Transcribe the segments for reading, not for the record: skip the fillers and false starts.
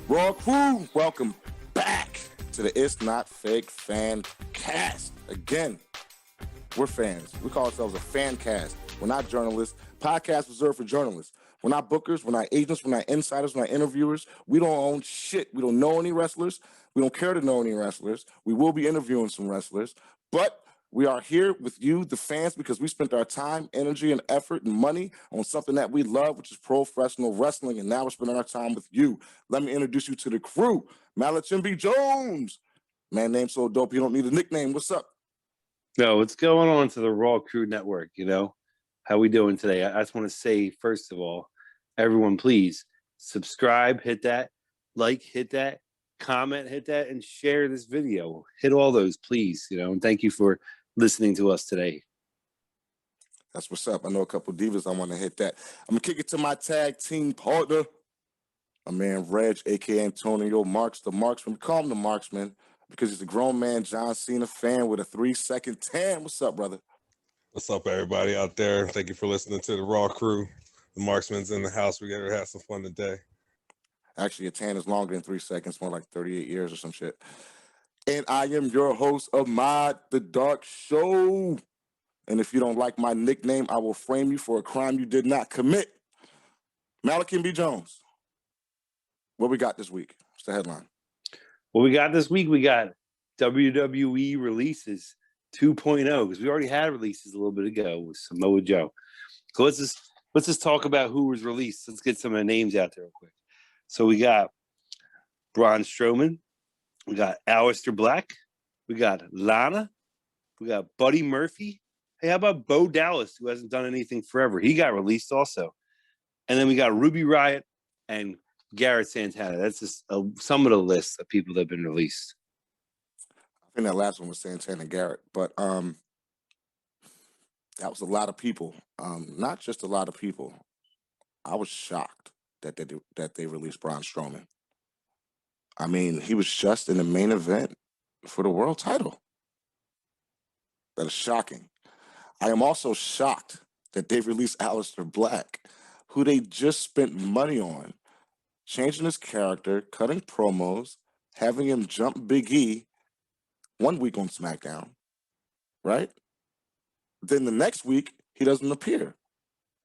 Raw Crew, welcome back to the It's Not Fake Fan Cast. Again, we're fans. We call ourselves a fan cast. We're not journalists. Podcast reserved for journalists. We're not bookers. We're not agents. We're not insiders. We're not interviewers. We don't own shit. We don't know any wrestlers. We don't care to know any wrestlers. We will be interviewing some wrestlers. But we are here with you, the fans, because we spent our time, energy, and effort and money on something that we love, which is professional wrestling. And now we're spending our time with you. Let me introduce you to the crew. Malachimbi Jones. Man, name so dope, you don't need a nickname. What's up? No, what's going on to the Raw Crew Network? You know, how we doing today? I just want to say, first of all, everyone, please subscribe, hit that, like, hit that, comment, hit that, and share this video. Hit all those, please. You know, and thank you for listening to us today. That's what's up. I know a couple divas. I want to hit that. I'm going to kick it to my tag team partner, my man Reg, a.k.a. Antonio Marks, the Marksman. We call him the Marksman because he's a grown man, John Cena fan with a 3-second tan. What's up, brother? What's up, everybody out there? Thank you for listening to the Raw Crew. The Marksman's in the house. We got to have some fun today. Actually, a tan is longer than 3 seconds, more like 38 years or some shit. And I am your host of Mod the Dark Show. And if you don't like my nickname, I will frame you for a crime you did not commit. Malachi B. Jones. What we got this week? What's the headline? What we got this week, we got WWE releases 2.0, because we already had releases a little bit ago with Samoa Joe. So let's just talk about who was released. Let's get some of the names out there real quick. So we got Braun Strowman, we got Aleister Black, we got Lana, we got Buddy Murphy. Hey, how about Bo Dallas, who hasn't done anything forever? He got released also. And then we got Ruby Riott and Garrett Santana. That's just some of the lists of people that have been released. I think that last one was Santana Garrett, but that was a lot of people. Not just a lot of people. I was shocked that they released Braun Strowman. I mean, he was just in the main event for the world title. That is shocking. I am also shocked that they released Aleister Black, who they just spent money on, changing his character, cutting promos, having him jump Big E 1 week on SmackDown, right? Then the next week, he doesn't appear.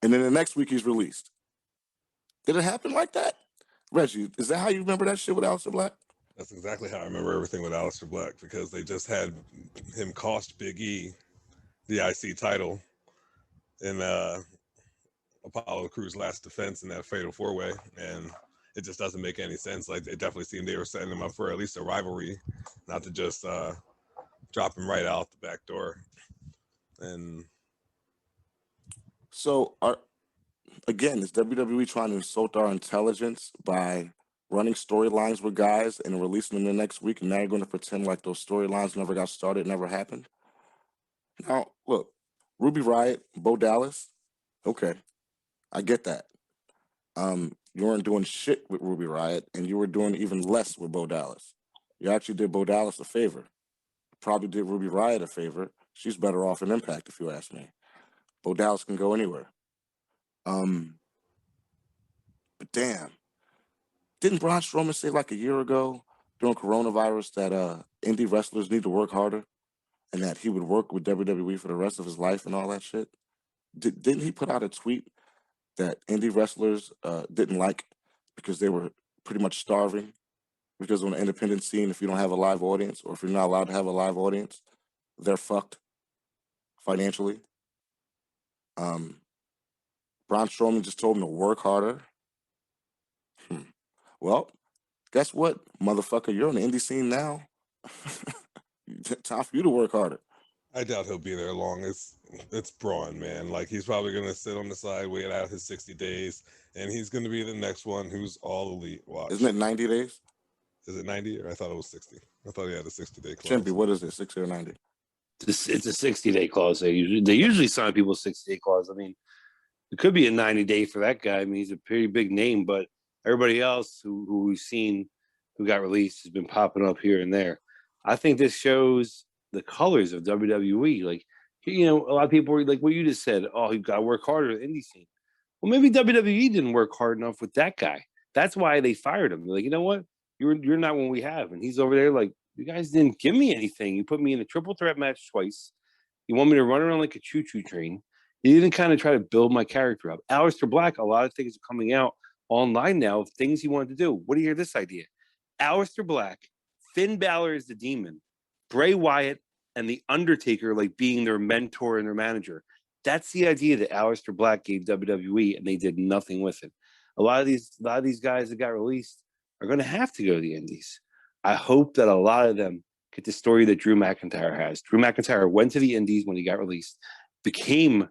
And then the next week, he's released. Did it happen like that? Reggie, is that how you remember that shit with Aleister Black? That's exactly how I remember everything with Aleister Black, because they just had him cost Big E the IC title in Apollo Crews' last defense in that fatal four-way, and it just doesn't make any sense. Like, it definitely seemed they were setting him up for at least a rivalry, not to just drop him right out the back door. And so, again, is WWE trying to insult our intelligence by running storylines with guys and releasing them the next week, and now you're going to pretend like those storylines never got started, never happened? Now, look, Ruby Riott, Bo Dallas, okay, I get that. You weren't doing shit with Ruby Riott, and you were doing even less with Bo Dallas. You actually did Bo Dallas a favor. Probably did Ruby Riott a favor. She's better off in Impact, if you ask me. Bo Dallas can go anywhere. But damn, didn't Braun Strowman say like a year ago during coronavirus that indie wrestlers need to work harder and that he would work with WWE for the rest of his life and all that shit? Didn't he put out a tweet that indie wrestlers didn't like because they were pretty much starving? Because on the independent scene, if you don't have a live audience, or if you're not allowed to have a live audience, they're fucked financially. Braun Strowman just told him to work harder. Well, guess what, motherfucker? You're on the indie scene now. Time for you to work harder. I doubt he'll be there long. It's Braun, man. Like, he's probably going to sit on the side, wait out his 60 days, and he's going to be the next one who's all elite. Watch. Isn't it 90 days? Is it 90? Or I thought it was 60. I thought he had a 60-day clause. Chimpy, what is it, 60 or 90? It's a 60-day clause. They usually sign people 60-day clause. I mean, it could be a 90-day for that guy. I mean, he's a pretty big name, but everybody else who we've seen who got released has been popping up here and there. I think this shows the colors of WWE. Like, you know, a lot of people were like what you just said. Oh, you got to work harder in the indie scene. Well, maybe WWE didn't work hard enough with that guy. That's why they fired him. They're like, you know what? You're not one we have. And he's over there like, you guys didn't give me anything. You put me in a triple threat match twice. You want me to run around like a choo-choo train. You didn't kind of try to build my character up. Aleister Black, a lot of things are coming out online now of things he wanted to do. What do you hear this idea? Aleister Black, Finn Balor is the Demon, Bray Wyatt, and The Undertaker like being their mentor and their manager. That's the idea that Aleister Black gave WWE, and they did nothing with it. A lot of these guys that got released are going to have to go to the Indies. I hope that a lot of them get the story that Drew McIntyre has. Drew McIntyre went to the Indies when he got released, became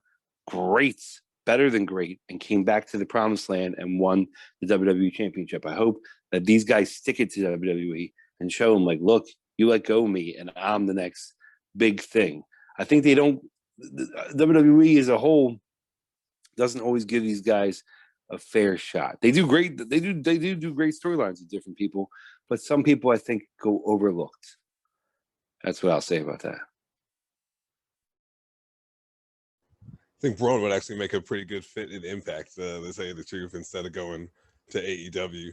great, better than great, and came back to the promised land and won the WWE Championship. I hope that these guys stick it to WWE and show them, like, look, you let go of me, and I'm the next big thing. I think they don't. WWE as a whole doesn't always give these guys a fair shot. They do great. They do great storylines with different people, but some people I think go overlooked. That's what I'll say about that. I think Braun would actually make a pretty good fit in Impact, to say the truth, instead of going to AEW.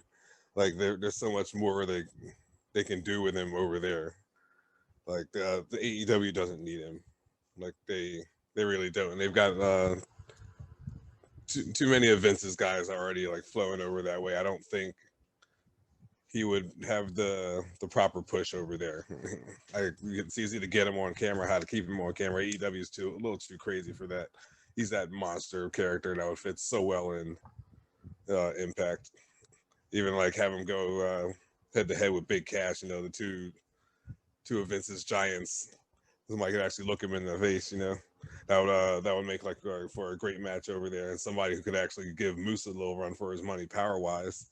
Like there's so much more they can do with him over there. Like the AEW doesn't need him. Like they really don't. And they've got too many of Vince's guys already like flowing over that way. I don't think he would have the proper push over there. It's easy to get him on camera, how to keep him on camera. AEW is a little too crazy for that. He's that monster character that would fit so well in Impact. Even like have him go head to head with Big Cash, the two of Vince's giants. Somebody could actually look him in the face, that would make like for a great match over there, and somebody who could actually give Moose a little run for his money power wise.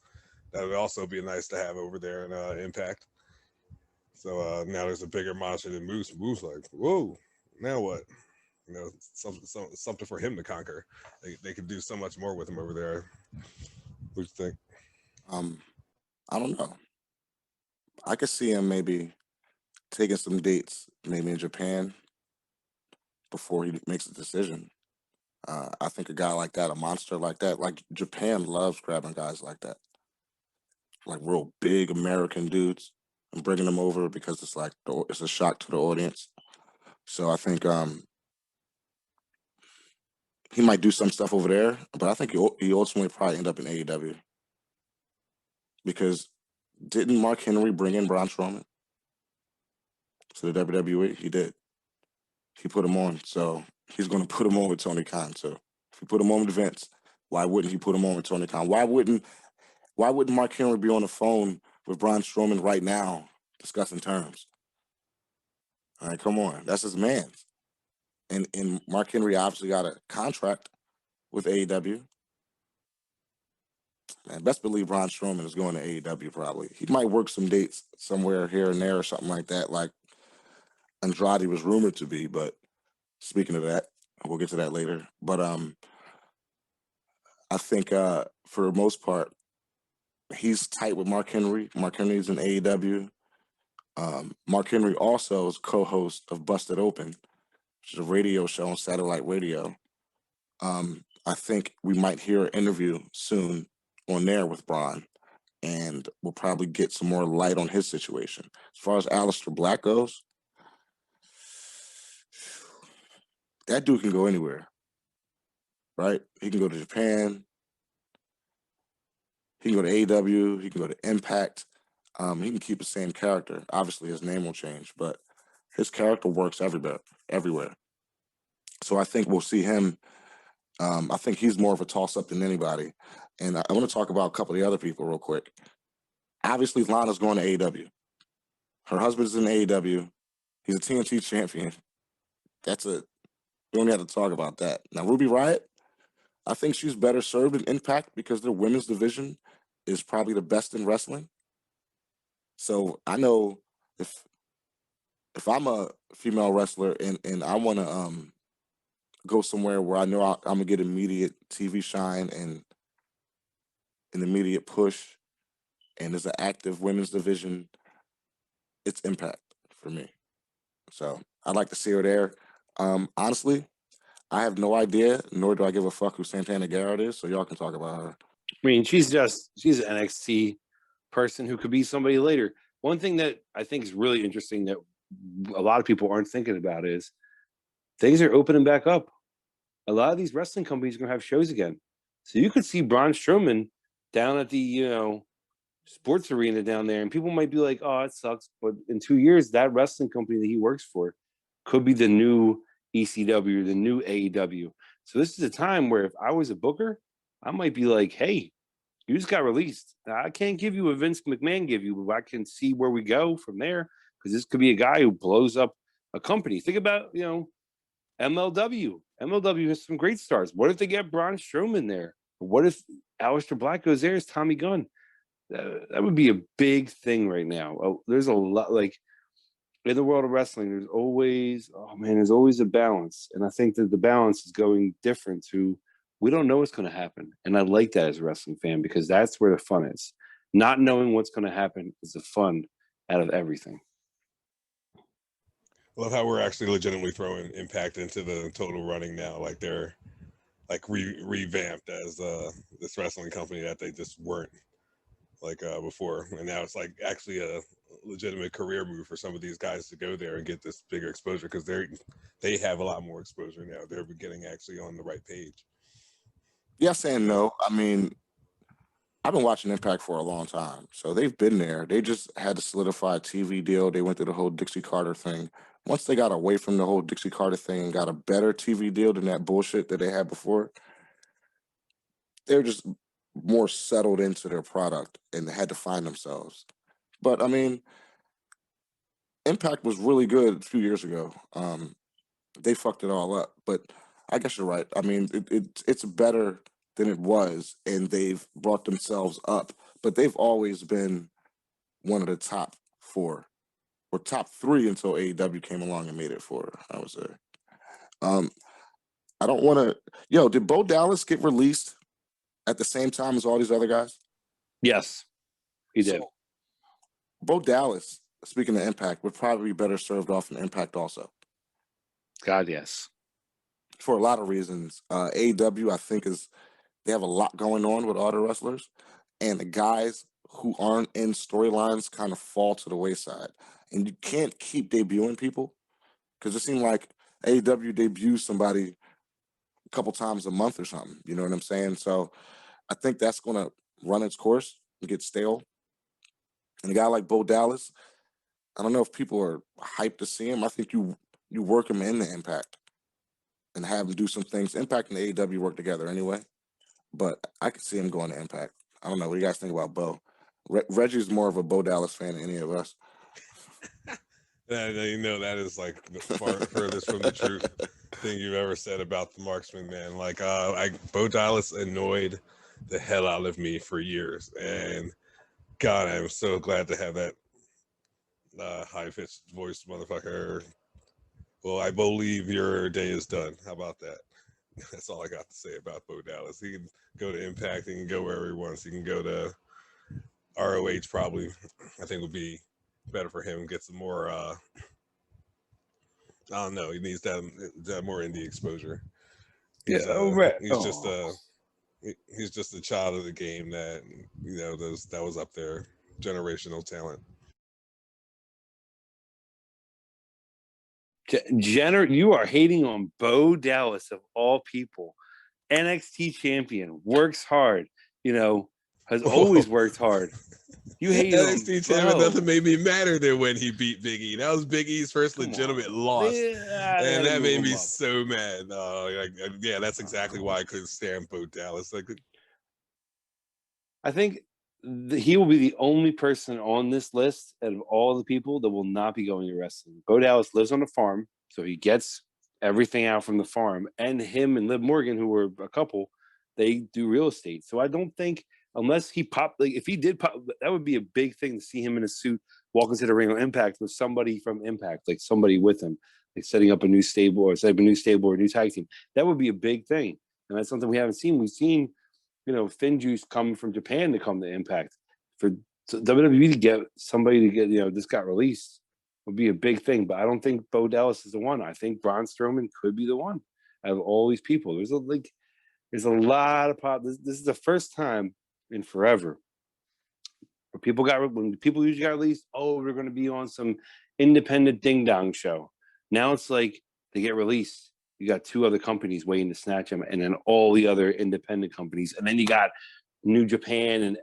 That would also be nice to have over there in Impact. So now there's a bigger monster than Moose. Moose like, whoa, now what? Something for him to conquer. They could do so much more with him over there. What do you think? I don't know. I could see him maybe taking some dates, maybe in Japan, before he makes a decision. I think a guy like that, a monster like that, like Japan loves grabbing guys like that, like real big American dudes, and bringing them over because it's like it's a shock to the audience. So I think he might do some stuff over there, but I think he ultimately probably end up in AEW, because didn't Mark Henry bring in Braun Strowman to the WWE? He did. He put him on, so he's going to put him on with Tony Khan. So if he put him on with Vince, why wouldn't he put him on with Tony Khan? Why wouldn't Mark Henry be on the phone with Braun Strowman right now discussing terms? All right, come on, that's his man. And Mark Henry obviously got a contract with AEW. Man, best believe Braun Strowman is going to AEW probably. He might work some dates somewhere here and there or something like that, like Andrade was rumored to be. But speaking of that, we'll get to that later. But I think for the most part, he's tight with Mark Henry. Mark Henry's in AEW. Mark Henry also is co-host of Busted Open, which is a radio show on satellite radio. I think we might hear an interview soon on there with Braun, and we'll probably get some more light on his situation. As far as Aleister Black goes, that dude can go anywhere, right? He can go to Japan. He can go to AEW. He can go to Impact. He can keep the same character. Obviously, his name will change, but his character works everywhere. So I think we'll see him. I think he's more of a toss-up than anybody. And I want to talk about a couple of the other people real quick. Obviously, Lana's going to AEW. Her husband's in AEW. He's a TNT champion. We don't have to talk about that. Now, Ruby Riott, I think she's better served in Impact because their women's division is probably the best in wrestling. So I know if I'm a female wrestler and I want to go somewhere where I know I'm gonna get immediate TV shine and an immediate push, and there's an active women's division, it's Impact for me. So I'd like to see her there. Honestly, I have no idea, nor do I give a fuck who Santana Garrett is, so y'all can talk about her. I mean, she's an NXT person who could be somebody later. One thing that I think is really interesting that a lot of people aren't thinking about is things are opening back up. A lot of these wrestling companies are going to have shows again. So you could see Braun Strowman down at the, sports arena down there, and people might be like, oh, it sucks. But in 2 years, that wrestling company that he works for could be the new ECW, the new AEW. So this is a time where if I was a booker, I might be like, hey, you just got released. I can't give you what Vince McMahon give you, but I can see where we go from there, because this could be a guy who blows up a company. Think about, MLW. MLW has some great stars. What if they get Braun Strowman there? Or what if Aleister Black goes there as Tommy Gunn? That would be a big thing right now. There's a lot, like in the world of wrestling, there's always a balance. And I think that the balance is going different to, we don't know what's going to happen. And I like that as a wrestling fan, because that's where the fun is. Not knowing what's going to happen is the fun out of everything. I love how we're actually legitimately throwing Impact into the total running now. Like they're like revamped as this wrestling company that they just weren't like before, and now it's like actually a legitimate career move for some of these guys to go there and get this bigger exposure, because they have a lot more exposure now. They're beginning actually on the right page. Yes and no. I mean, I've been watching Impact for a long time, so they've been there. They just had to solidify a TV deal. They went through the whole Dixie Carter thing. Once they got away from the whole Dixie Carter thing and got a better TV deal than that bullshit that they had before, they're just more settled into their product and had to find themselves. But I mean, Impact was really good a few years ago. They fucked it all up, but I guess you're right. I mean, it's better than it was, and they've brought themselves up. But they've always been one of the top four or top three until AEW came along and made it four, I would say. I don't want to. Yo, did Bo Dallas get released at the same time as all these other guys? Yes, he did. So, Bo Dallas, speaking of Impact, would probably be better served off in Impact also. God, yes. For a lot of reasons. AEW, I think, they have a lot going on with all the wrestlers, and the guys who aren't in storylines kind of fall to the wayside. And you can't keep debuting people, because it seemed like AEW debuts somebody a couple times a month or something. You know what I'm saying? So I think that's going to run its course and get stale. And a guy like Bo Dallas, I don't know if people are hyped to see him. I think you work him in the Impact and have him do some things. Impact and AEW work together anyway, but I could see him going to Impact. I don't know. What do you guys think about Bo? Reggie's more of a Bo Dallas fan than any of us. That is like the furthest from the truth thing you've ever said about the Marksman, man. Like, Bo Dallas annoyed the hell out of me for years, and God, I'm so glad to have that high-pitched voice motherfucker. Well, I believe your day is done. How about that? That's all I got to say about Bo Dallas. He can go to Impact. He can go wherever he wants. He can go to ROH probably. I think would be better for him. Get some more. I don't know. He needs that more indie exposure. He's just a child of the game that that was up there, generational talent. You are hating on Bo Dallas of all people. NXT champion, works hard, has always worked hard. You hate NXT champion, nothing made me madder than when he beat Big E. That was Big E's first legitimate loss. And that made me so mad. Yeah, that's exactly why I couldn't stand Bo Dallas. I think he will be the only person on this list out of all the people that will not be going to wrestling. Bo Dallas lives on a farm, so he gets everything out from the farm. And him and Liv Morgan, who were a couple, they do real estate. So I don't think, unless he popped, like if he did pop, that would be a big thing to see him in a suit walk into the ring on Impact with somebody from Impact, like somebody with him, like setting up a new stable or a new tag team. That would be a big thing. And that's something we haven't seen. We've seen, Finjuice come from Japan to come to Impact. For WWE to get somebody to get, this got released would be a big thing. But I don't think Bo Dallas is the one. I think Braun Strowman could be the one out of all these people. There's a lot of pop. This is the first time in forever When people usually got released, oh, they're going to be on some independent ding dong show. Now it's like they get released. You got two other companies waiting to snatch them, and then all the other independent companies, and then you got New Japan and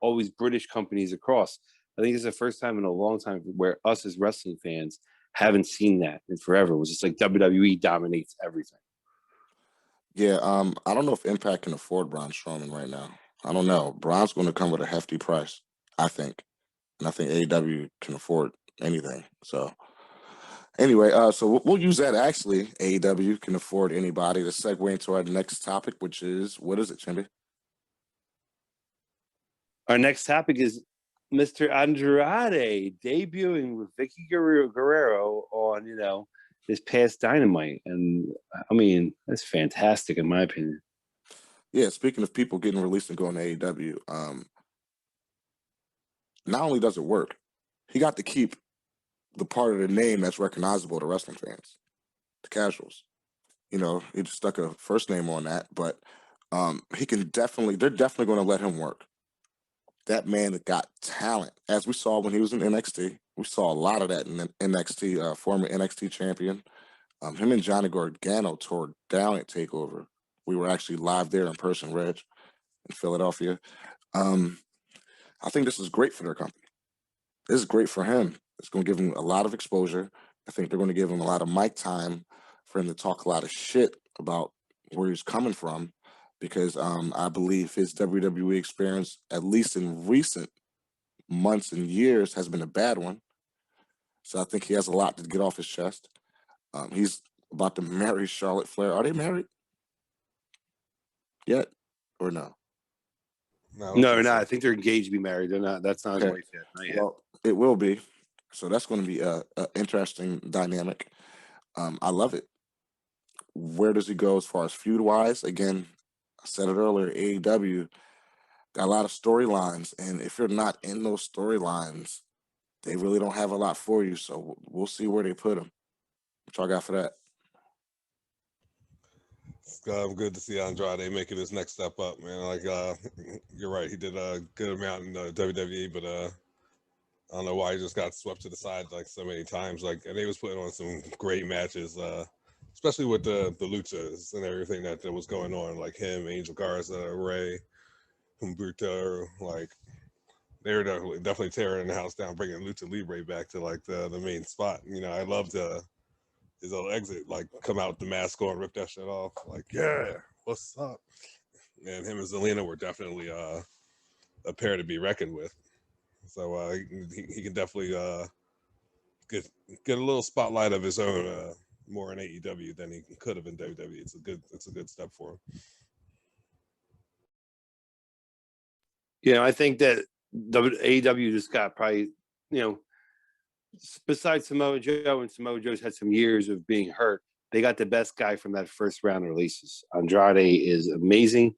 all these British companies across. I think it's the first time in a long time where us as wrestling fans haven't seen that in forever. It was just like WWE dominates everything. Yeah, I don't know if Impact can afford Braun Strowman right now. I don't know. Braun's going to come with a hefty price, I think, and I think AEW can afford anything. So anyway, so we'll use that. Actually, AEW can afford anybody. To segue into our next topic, which is what is it, Chimby? Our next topic is Mr. Andrade debuting with Vicky Guerrero on, this past Dynamite. And I mean, that's fantastic in my opinion. Yeah, speaking of people getting released and going to AEW, not only does it work, he got to keep the part of the name that's recognizable to wrestling fans, the casuals. He just stuck a first name on that, but they're definitely going to let him work. That man got talent, as we saw when he was in NXT. We saw a lot of that in NXT, former NXT champion. Him and Johnny Gargano tore down at TakeOver. We were actually live there in person, Reg, in Philadelphia. I think this is great for their company. This is great for him. It's going to give him a lot of exposure. I think they're going to give him a lot of mic time for him to talk a lot of shit about where he's coming from, because I believe his WWE experience, at least in recent months and years, has been a bad one. So I think he has a lot to get off his chest. He's about to marry Charlotte Flair. Are they married yet or no? No, they're not. I think they're engaged to be married. They're not. That's not his wife yet. Not yet. Well, it will be. So that's going to be a interesting dynamic. I love it. Where does he go as far as feud-wise? Again, I said it earlier, AEW got a lot of storylines, and if you're not in those storylines, they really don't have a lot for you. So we'll see where they put him. What y'all got for that? It's good to see Andrade making his next step up, man. Like, you're right. He did a good amount in WWE, but I don't know why he just got swept to the side like so many times. Like, and he was putting on some great matches, especially with the luchas and everything that was going on. Like him, Angel Garza, Ray, Humberto, like they were definitely tearing the house down, bringing Lucha Libre back to like the main spot. I loved his little exit, like come out with the mask on, rip that shit off, like, yeah, what's up? And him and Zelina were definitely a pair to be reckoned with. So he can definitely get a little spotlight of his own more in AEW than he could have in WWE. It's a good step for him. I think that AEW just got probably, besides Samoa Joe, and Samoa Joe's had some years of being hurt, they got the best guy from that first round of releases. Andrade is amazing.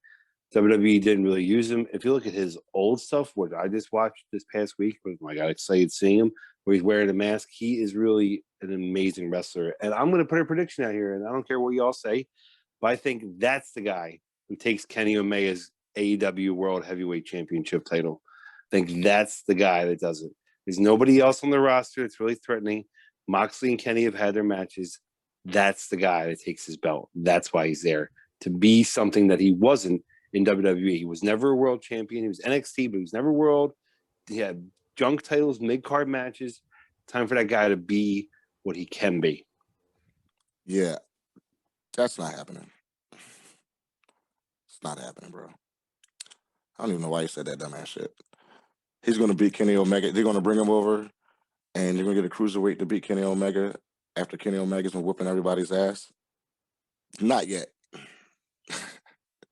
WWE didn't really use him. If you look at his old stuff, what I just watched this past week, I got excited seeing him, where he's wearing a mask. He is really an amazing wrestler. And I'm going to put a prediction out here, and I don't care what y'all say, but I think that's the guy who takes Kenny Omega's AEW World Heavyweight Championship title. I think that's the guy that does it. There's nobody else on the roster that's really threatening. Moxley and Kenny have had their matches. That's the guy that takes his belt. That's why he's there, to be something that he wasn't in WWE. He was never a world champion. He was NXT, but he was never world. He had junk titles, mid-card matches. Time for that guy to be what he can be. Yeah, that's not happening. It's not happening, bro. I don't even know why you said that dumbass shit. He's going to beat Kenny Omega. They're going to bring him over, and you're going to get a cruiserweight to beat Kenny Omega after Kenny Omega's been whooping everybody's ass? Not yet.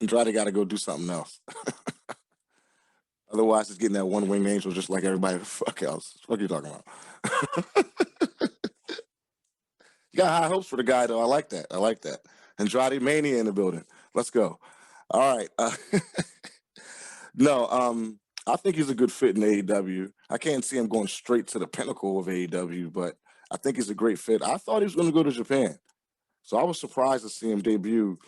Andrade got to go do something else. Otherwise, it's getting that one-winged angel just like everybody fuck else. What are you talking about? You got high hopes for the guy, though. I like that. Andrade Mania in the building. Let's go. All right. No, I think he's a good fit in AEW. I can't see him going straight to the pinnacle of AEW, but I think he's a great fit. I thought he was going to go to Japan, so I was surprised to see him debut.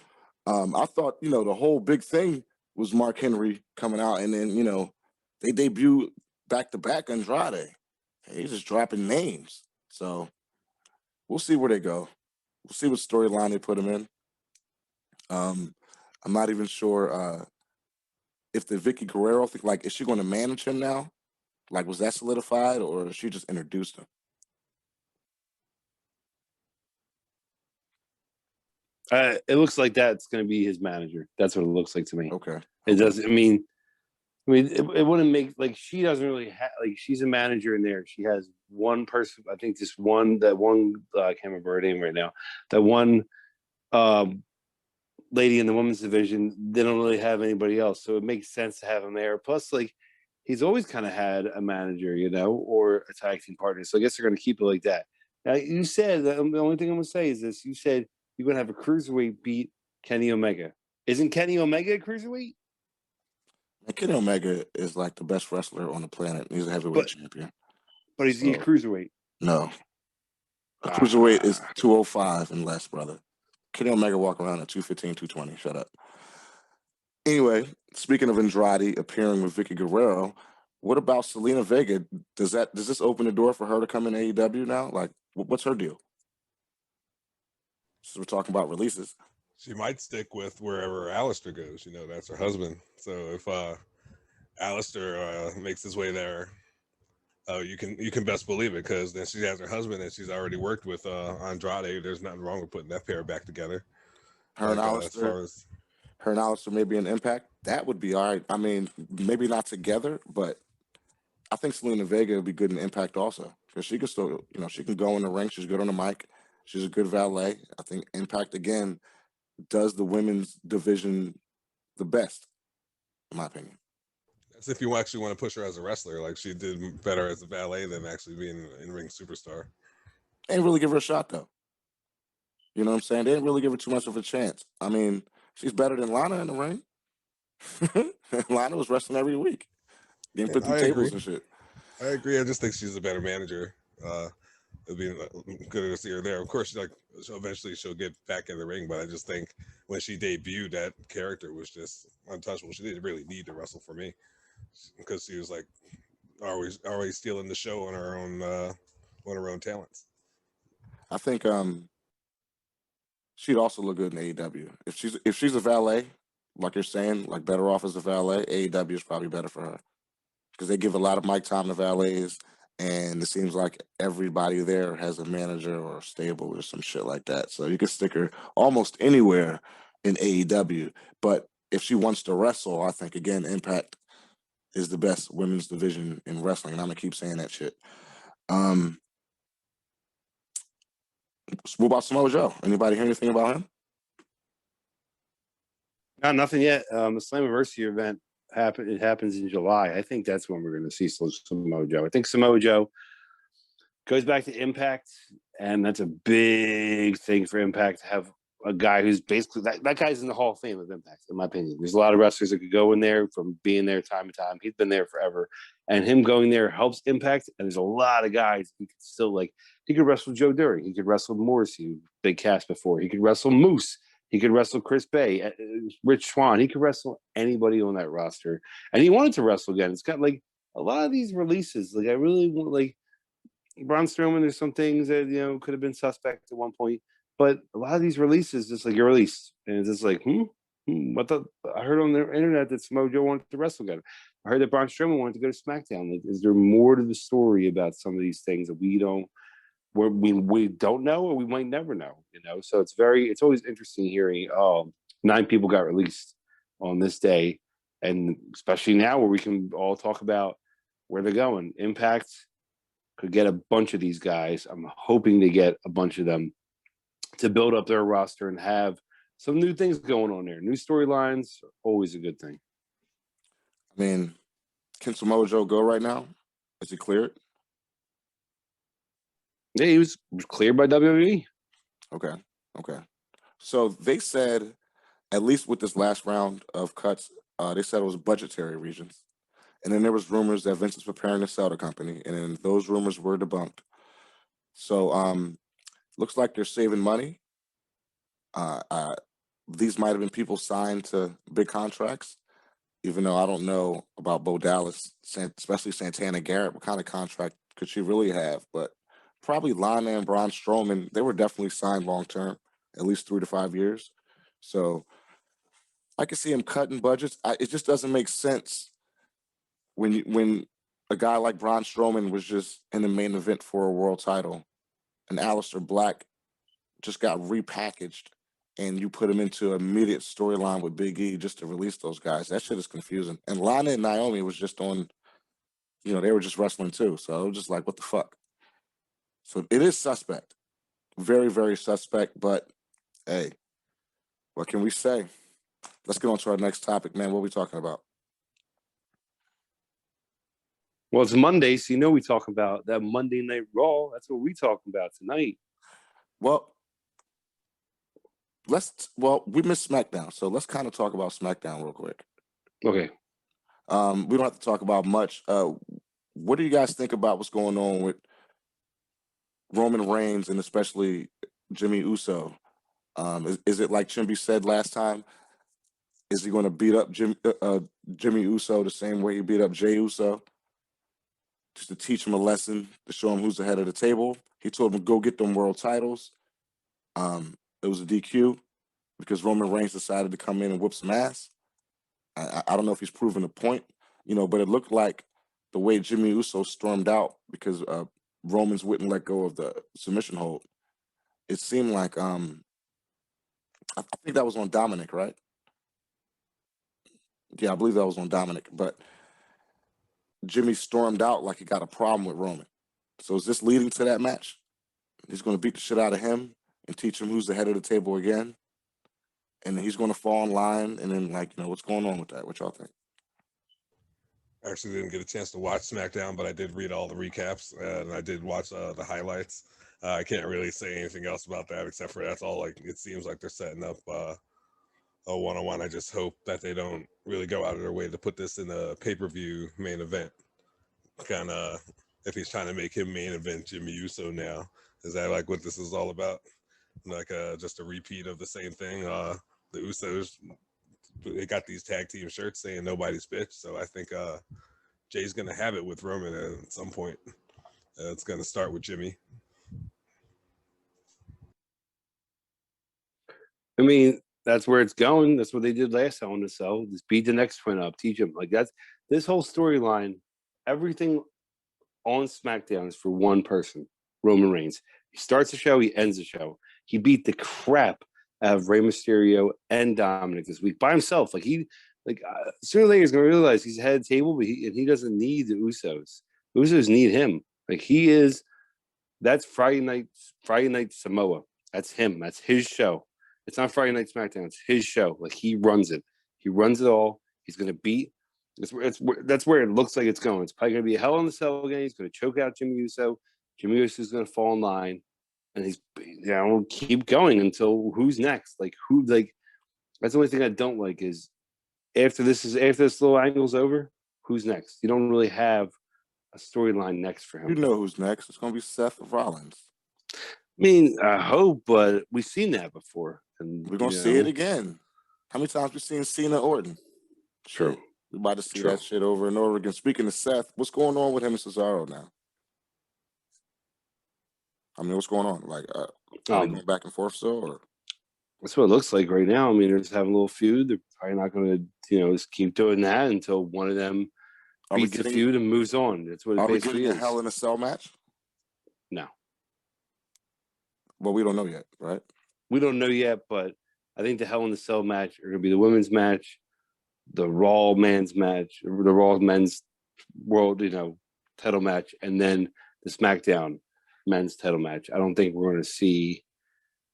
I thought, the whole big thing was Mark Henry coming out, and then, they debut back-to-back Andrade. He's just dropping names. So we'll see where they go. We'll see what storyline they put him in. I'm not even sure if the Vicky Guerrero thing, like, is she going to manage him now? Like, was that solidified, or she just introduced him? It looks like that's going to be his manager. That's what it looks like to me. Okay. It does. I mean, it wouldn't make like she doesn't really have like she's a manager in there. She has one person. I think just one that one. I can't remember her name right now. That one lady in the women's division. They don't really have anybody else, so it makes sense to have him there. Plus, like he's always kind of had a manager, or a tag team partner. So I guess they're going to keep it like that. Now you said the only thing I'm going to say is this: you said you're going to have a cruiserweight beat Kenny Omega. Isn't Kenny Omega a cruiserweight? And Kenny Omega is like the best wrestler on the planet. He's a heavyweight champion. But he's a cruiserweight. No. A cruiserweight is 205 and less, brother. Kenny Omega walk around at 215, 220. Shut up. Anyway, speaking of Andrade appearing with Vicky Guerrero, what about Selena Vega? Does this open the door for her to come in AEW now? Like, what's her deal? So we're talking about releases. She might stick with wherever Alistair goes. That's her husband. So if Alistair makes his way there, you can best believe it, because then she has her husband and she's already worked with Andrade. There's nothing wrong with putting that pair back together. Her and Alistair maybe an Impact. That would be all right. I mean, maybe not together, but I think Selena Vega would be good in Impact also, because she can still, she can go in the ring. She's good on the mic. She's a good valet. I think Impact again does the women's division the best, in my opinion. That's if you actually want to push her as a wrestler. Like, she did better as a valet than actually being an in-ring superstar. They didn't really give her a shot, though. You know what I'm saying? They didn't really give her too much of a chance. I mean, she's better than Lana in the ring. Lana was wrestling every week, getting 50 tables and shit. I agree. I just think she's a better manager. It'd be good to see her there. Of course, eventually she'll get back in the ring, but I just think when she debuted, that character was just untouchable. She didn't really need to wrestle for me, because she was like always stealing the show on her own talents. I think she'd also look good in AEW. If she's a valet, like you're saying, like better off as a valet, AEW is probably better for her, because they give a lot of mic time to valets, and it seems like everybody there has a manager or a stable or some shit like that. So you can stick her almost anywhere in AEW. But if she wants to wrestle, I think, again, Impact is the best women's division in wrestling, and I'm going to keep saying that shit. What about Samoa Joe? Anybody hear anything about him? No, nothing yet. The Slammiversary event it happens in July. I think that's when we're going to see Samoa Joe. I think Samoa Joe goes back to Impact, and that's a big thing for Impact to have a guy who's basically that guy's in the Hall of Fame of Impact, in my opinion. There's a lot of wrestlers that could go in there from being there time to time. He's been there forever, and him going there helps Impact. And there's a lot of guys who could still he could wrestle Joe Dury, he could wrestle Morrissey, big cast before. He could wrestle Moose. He could wrestle Chris Bay, Rich Swann. He could wrestle anybody on that roster, and he wanted to wrestle again. It's got a lot of these releases. I really want Braun Strowman. There's some things that could have been suspect at one point, but a lot of these releases just your release, and it's just what the? I heard on the internet that Samoa Joe wanted to wrestle again. I heard that Braun Strowman wanted to go to SmackDown. Is there more to the story about some of these things that we don't know, or we might never know? So it's always interesting hearing 9 people got released on this day, and especially now where we can all talk about where they're going. Impact could get a bunch of these guys. I'm hoping they get a bunch of them to build up their roster and have some new things going on there. New storylines, always a good thing. I mean, can Samoa Joe go right now? Is he cleared? Yeah, he was cleared by WWE. Okay. So they said, at least with this last round of cuts, they said it was budgetary reasons. And then there was rumors that Vince is preparing to sell the company, and then those rumors were debunked. So looks like they're saving money. These might have been people signed to big contracts. even though I don't know about Bo Dallas, especially Santana Garrett. What kind of contract could she really have? But probably Lana and Braun Strowman, they were definitely signed long term, at least 3 to 5 years. So I can see him cutting budgets. It just doesn't make sense when a guy like Braun Strowman was just in the main event for a world title, and Aleister Black just got repackaged, and you put him into an immediate storyline with Big E just to release those guys. That shit is confusing. And Lana and Naomi was just on, they were just wrestling too. So it was just like, what the fuck? So it is suspect. Very, very suspect. But hey, what can we say? Let's get on to our next topic, man. What are we talking about? Well, it's Monday, so we talk about that Monday Night Raw. That's what we talking about tonight. Well, we missed SmackDown, so let's kind of talk about SmackDown real quick. Okay. We don't have to talk about much. What do you guys think about what's going on with Roman Reigns and especially Jimmy Uso? Is it like Chimby said last time? Is he going to beat up Jimmy Uso the same way he beat up Jey Uso? Just to teach him a lesson, to show him who's the head of the table. He told him, go get them world titles. It was a DQ because Roman Reigns decided to come in and whoop some ass. I don't know if he's proven a point, but it looked like the way Jimmy Uso stormed out because Romans wouldn't let go of the submission hold. It seemed like I think that was on Dominic, right? Yeah, I believe that was on Dominic. But Jimmy stormed out like he got a problem with Roman. So is this leading to that match? He's going to beat the shit out of him and teach him who's the head of the table again. And he's going to fall in line. And then, what's going on with that? What y'all think? I actually didn't get a chance to watch SmackDown, but I did read all the recaps and I did watch the highlights. I can't really say anything else about that except for that's all. Like, it seems like they're setting up a one-on-one. I just hope that they don't really go out of their way to put this in a pay-per-view main event. Kind of, if he's trying to make him main event Jimmy Uso now, is that like what this is all about? Like just a repeat of the same thing. The Usos, they got these tag team shirts saying nobody's bitch, so I think Jay's gonna have it with Roman at some point. It's gonna start with Jimmy. I mean, that's where it's going. That's what they did last time on the cell. Just beat the next friend up, teach him. Like, that's this whole storyline. Everything on SmackDown is for one person, Roman Reigns. He starts the show, he ends the show. He beat the crap out of Rey Mysterio and Dominic this week by himself. Sooner or later he's gonna realize he's head of the table, but he doesn't need the Usos. The Usos need him. Like, he is. That's Friday night Samoa. That's him. That's his show. It's not Friday Night SmackDown. It's his show. Like, he runs it. He runs it all. He's gonna beat. That's where it looks like it's going. It's probably gonna be a Hell in a Cell game. He's gonna choke out Jimmy Uso. Jimmy Uso is gonna fall in line, and he's keep going until who's next. That's the only thing I don't like is after this little angle's over, who's next? You don't really have a storyline next for him. You know who's next. It's going to be Seth Rollins. I mean, I hope, but we've seen that before. And we're going to see it again. How many times we've seen Cena Orton? True. We're about to see that shit over and over again. Speaking of Seth, what's going on with him and Cesaro now? I mean, what's going on? Like, are they going back and forth still? Or? That's what it looks like right now. I mean, they're just having a little feud. They're probably not going to, just keep doing that until one of them beats the feud and moves on. That's what it basically is. Are we getting a Hell in a Cell match? No. Well, we don't know yet, right? We don't know yet, but I think the Hell in a Cell match are going to be the women's match, the Raw men's match, the Raw men's world, title match, and then the SmackDown men's title match. I don't think we're going to see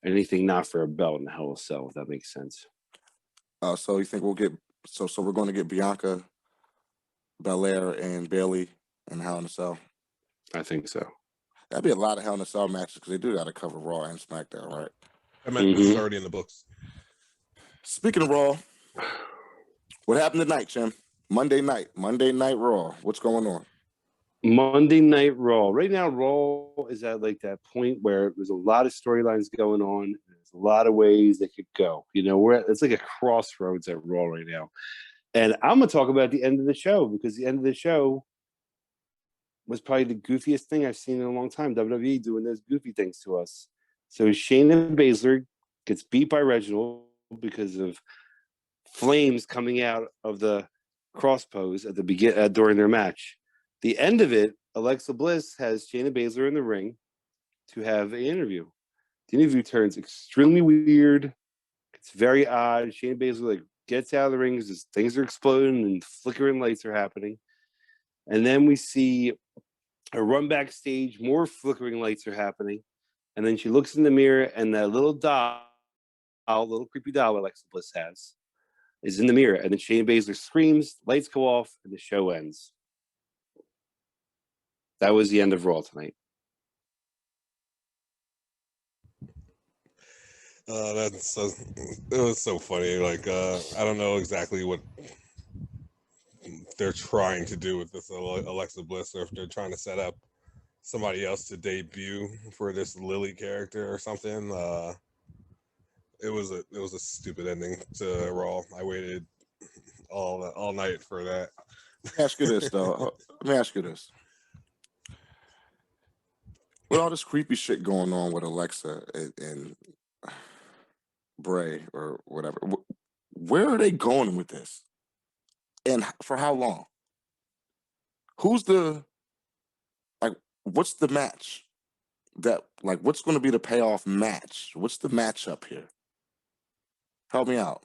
anything not for a belt in the Hell in a Cell, if that makes sense. So you think we'll get so we're going to get Bianca Belair and Bayley in Hell in a Cell? I think so. That'd be a lot of Hell in a Cell matches because they do got to cover Raw and SmackDown, right? I meant this is already in the books. Speaking of Raw, what happened tonight, Jim? Monday night Raw. What's going on? Monday Night Raw. Right now, Raw is at like that point where there's a lot of storylines going on. There's a lot of ways they could go. It's like a crossroads at Raw right now. And I'm gonna talk about the end of the show because the end of the show was probably the goofiest thing I've seen in a long time. WWE doing those goofy things to us. So Shayna Baszler gets beat by Reginald because of flames coming out of the cross pose at the during their match. The end of it, Alexa Bliss has Shayna Baszler in the ring to have an interview. The interview turns extremely weird. It's very odd. Shayna Baszler gets out of the ring because things are exploding and flickering lights are happening. And then we see a run backstage, more flickering lights are happening. And then she looks in the mirror and that little little creepy doll Alexa Bliss has, is in the mirror. And then Shayna Baszler screams, lights go off, and the show ends. That was the end of Raw tonight. It was so funny. Like, I don't know exactly what they're trying to do with this Alexa Bliss, or if they're trying to set up somebody else to debut for this Lily character or something. It was a stupid ending to Raw. I waited all night for that. Let me ask you this though. Let me ask you this. With all this creepy shit going on with Alexa and Bray or whatever, where are they going with this? And for how long? Who's the what's the match? What's going to be the payoff match? What's the matchup here? Help me out.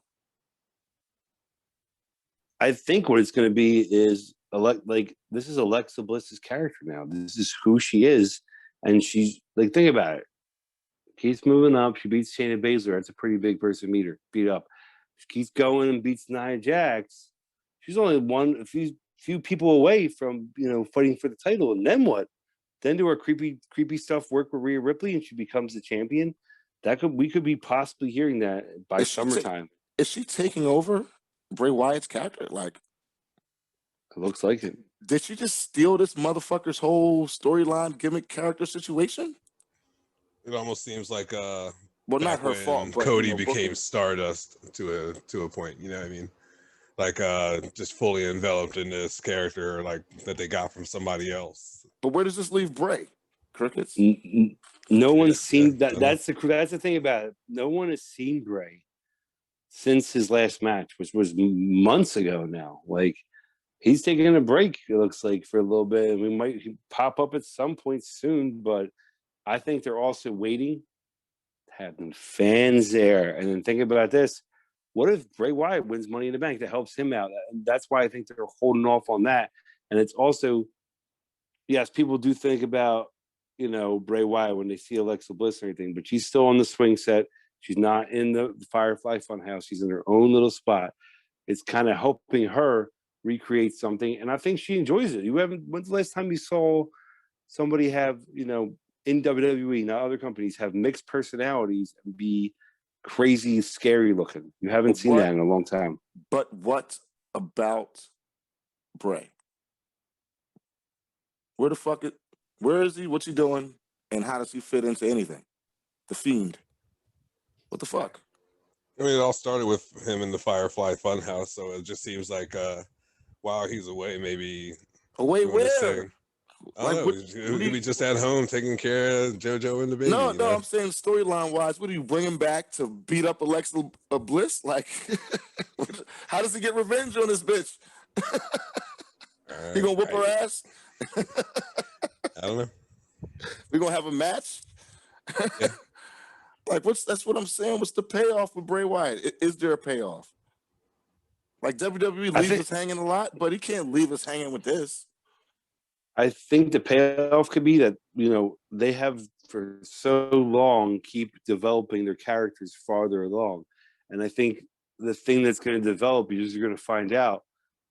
I think what it's going to be is this is Alexa Bliss's character now. This is who she is, and she's think about it. Keeps moving up. She beats Shayna Baszler. That's a pretty big person to beat up. She keeps going and beats Nia Jax. She's only a few people away from fighting for the title. And then what? Then do her creepy stuff work with Rhea Ripley and she becomes the champion? We could be possibly hearing that by summertime. Is she taking over Bray Wyatt's character? It looks like it. Did she just steal this motherfucker's whole storyline, gimmick, character situation? It almost seems like well, not her fault, but Cody became Stardust to a point. You know what I mean? Just fully enveloped in this character, that they got from somebody else. But where does this leave Bray? Crickets. No one's seen that. That's the thing about it. No one has seen Bray since his last match, which was months ago now. He's taking a break. It looks like for a little bit. We might pop up at some point soon, but I think they're also waiting to have fans there. And then think about this. What if Bray Wyatt wins Money in the Bank? That helps him out. And that's why I think they're holding off on that. And it's also, yes, people do think about, Bray Wyatt when they see Alexa Bliss or anything, but she's still on the swing set. She's not in the Firefly Funhouse. She's in her own little spot. It's kind of helping her recreate something. And I think she enjoys it. When's the last time you saw somebody have, in WWE, not other companies, have mixed personalities and be crazy, scary looking? You haven't seen that in a long time. But what about Bray? Where is he? What's he doing? And how does he fit into anything? The Fiend. What the fuck? I mean, it all started with him in the Firefly Funhouse, so it just seems like while he's away, maybe away where? I don't know. He'll be just at home taking care of JoJo and the baby. No, I'm saying storyline wise, what do you bring him back to beat up Alexa Bliss? How does he get revenge on this bitch? He gonna whip her ass? I don't know. We gonna have a match? Yeah. That's what I'm saying. What's the payoff for Bray Wyatt? Is there a payoff? WWE leaves us hanging a lot, but he can't leave us hanging with this. I think the payoff could be that, they have for so long keep developing their characters farther along. And I think the thing that's going to develop is you're going to find out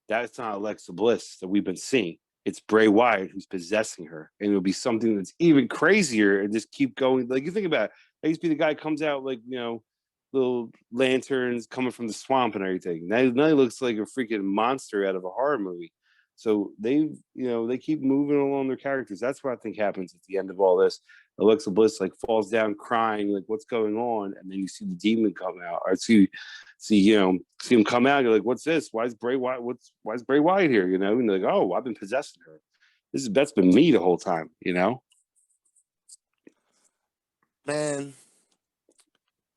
that's not Alexa Bliss that we've been seeing. It's Bray Wyatt who's possessing her. And it'll be something that's even crazier and just keep going. You think about it. I used to be the guy who comes out little lanterns coming from the swamp and everything. Now he looks like a freaking monster out of a horror movie. So they keep moving along their characters. That's what I think happens at the end of all this. Alexa Bliss like falls down crying, like what's going on, and then you see the demon come out, or see him come out. You're like, what's this? Why is Bray Wyatt? Why is Bray Wyatt here? And they're like, oh, I've been possessing her. That's been me the whole time. Man,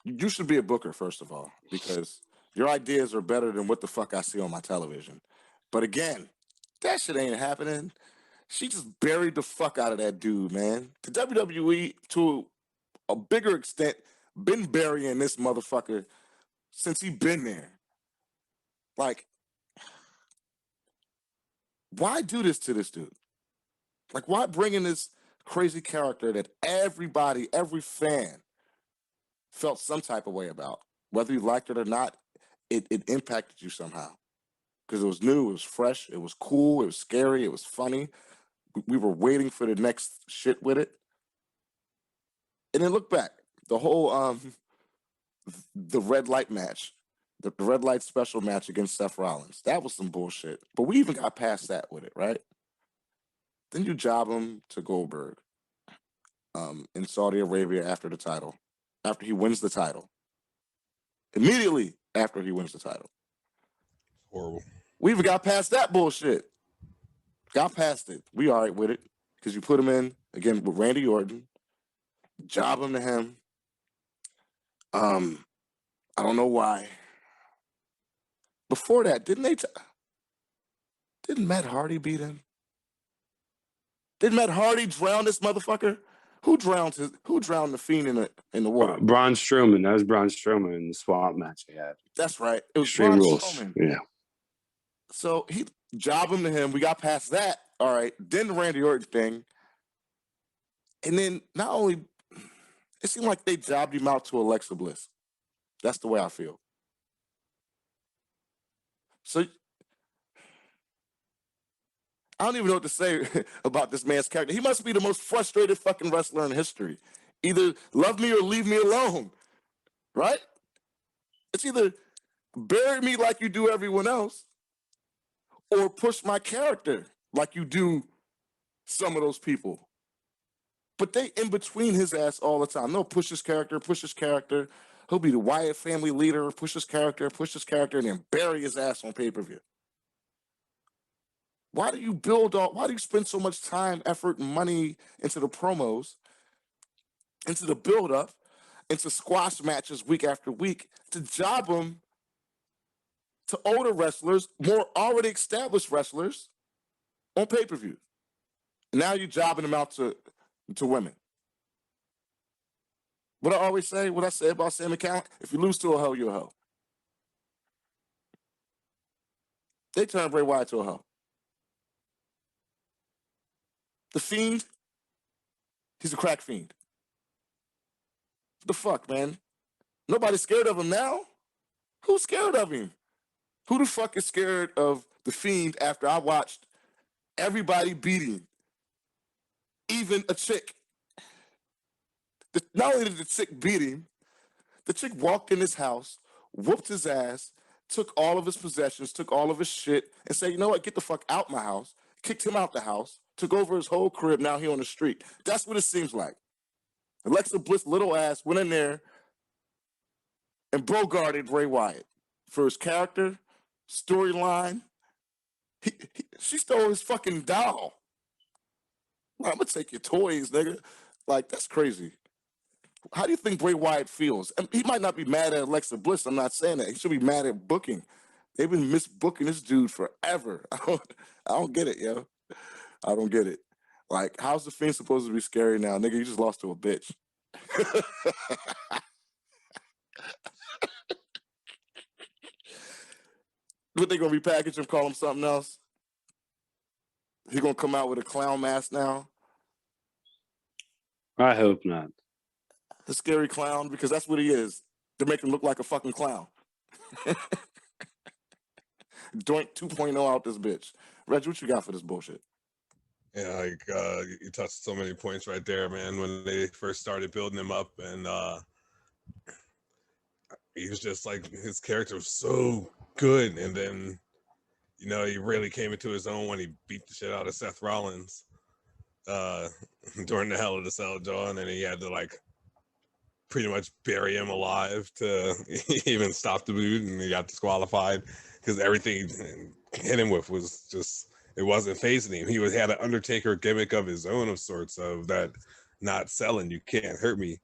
you should be a booker, first of all, because your ideas are better than what the fuck I see on my television. But again, that shit ain't happening. She just buried the fuck out of that dude, man. The WWE, to a bigger extent, been burying this motherfucker since he been there. Like, why do this to this dude? Like, why bring in this crazy character that everybody, every fan felt some type of way about? Whether you liked it or not, it impacted you somehow. Because it was new, it was fresh, it was cool, it was scary, it was funny. We were waiting for the next shit with it. And then look back, the whole the red light match, the red light special match against Seth Rollins. That was some bullshit. But we even got past that with it, right? Then you job him to Goldberg in Saudi Arabia after he wins the title. Immediately after he wins the title. Horrible. We even got past that bullshit. Got past it. We all right with it. Because you put him in, again, with Randy Orton. Job him to him. I don't know why. Before that, didn't Matt Hardy beat him? Did Matt Hardy drown this motherfucker? Who drowned the Fiend in the water? Braun Strowman. That was Braun Strowman in the swamp match they had. That's right. It was Extreme Braun Rules. Strowman. Yeah. So he jobbed him to him. We got past that. All right. Then the Randy Orton thing. And then not only, it seemed like they jobbed him out to Alexa Bliss. That's the way I feel. So I don't even know what to say about this man's character. He must be the most frustrated fucking wrestler in history. Either love me or leave me alone. Right? It's either bury me like you do everyone else or push my character like you do some of those people. But they in between his ass all the time. No, push his character. He'll be the Wyatt family leader, push his character, and then bury his ass on pay-per-view. Why do you spend so much time, effort, and money into the promos, into the build-up, into squash matches week after week to job them to older wrestlers, more already established wrestlers on pay-per-view? Now you're jobbing them out to women. What I say about Sam McCallum, if you lose to a hoe, you're a hoe. They turned Bray Wyatt to a hoe. The Fiend, he's a crack fiend. What the fuck, man? Nobody's scared of him now? Who's scared of him? Who the fuck is scared of the Fiend after I watched everybody beating even a chick? Not only did the chick beat him, the chick walked in his house, whooped his ass, took all of his possessions, took all of his shit, and said, you know what, get the fuck out my house, kicked him out the house, took over his whole crib, now he on the street. That's what it seems like. Alexa Bliss' little ass went in there and bogarted Bray Wyatt for his character, storyline. She stole his fucking doll. I'm gonna take your toys, nigga. Like, that's crazy. How do you think Bray Wyatt feels? And he might not be mad at Alexa Bliss. I'm not saying that. He should be mad at booking. They've been misbooking this dude forever. I don't get it, yo. I don't get it. Like, how's the Fiend supposed to be scary now? Nigga, you just lost to a bitch. What, they gonna repackage him, call him something else? He gonna come out with a clown mask now? I hope not. A scary clown, because that's what he is. To make him look like a fucking clown. Doink 2.0 out this bitch. Reg, what you got for this bullshit? Yeah, like you touched so many points right there, man. When they first started building him up, and he was just like, his character was so good, and then he really came into his own when he beat the shit out of Seth Rollins during the Hell in a Cell draw, and then he had to like pretty much bury him alive to even stop the boot, and he got disqualified because everything he hit him with was just, it wasn't phasing him. He had an Undertaker gimmick of his own of sorts, of that not selling, you can't hurt me.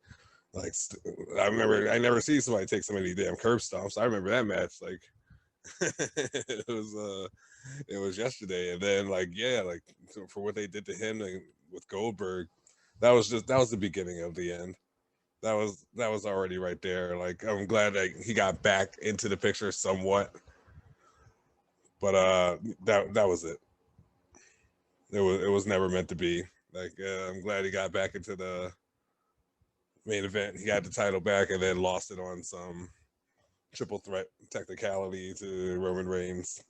Like, I remember, I never see somebody take so many damn curb stomps. I remember that match, like it was yesterday. And then like, yeah, like for what they did to him with Goldberg, that was the beginning of the end. That was already right there. Like, I'm glad that he got back into the picture somewhat, but that was it. It was never meant to be. Like, I'm glad he got back into the main event. He got the title back and then lost it on some triple threat technicality to Roman Reigns,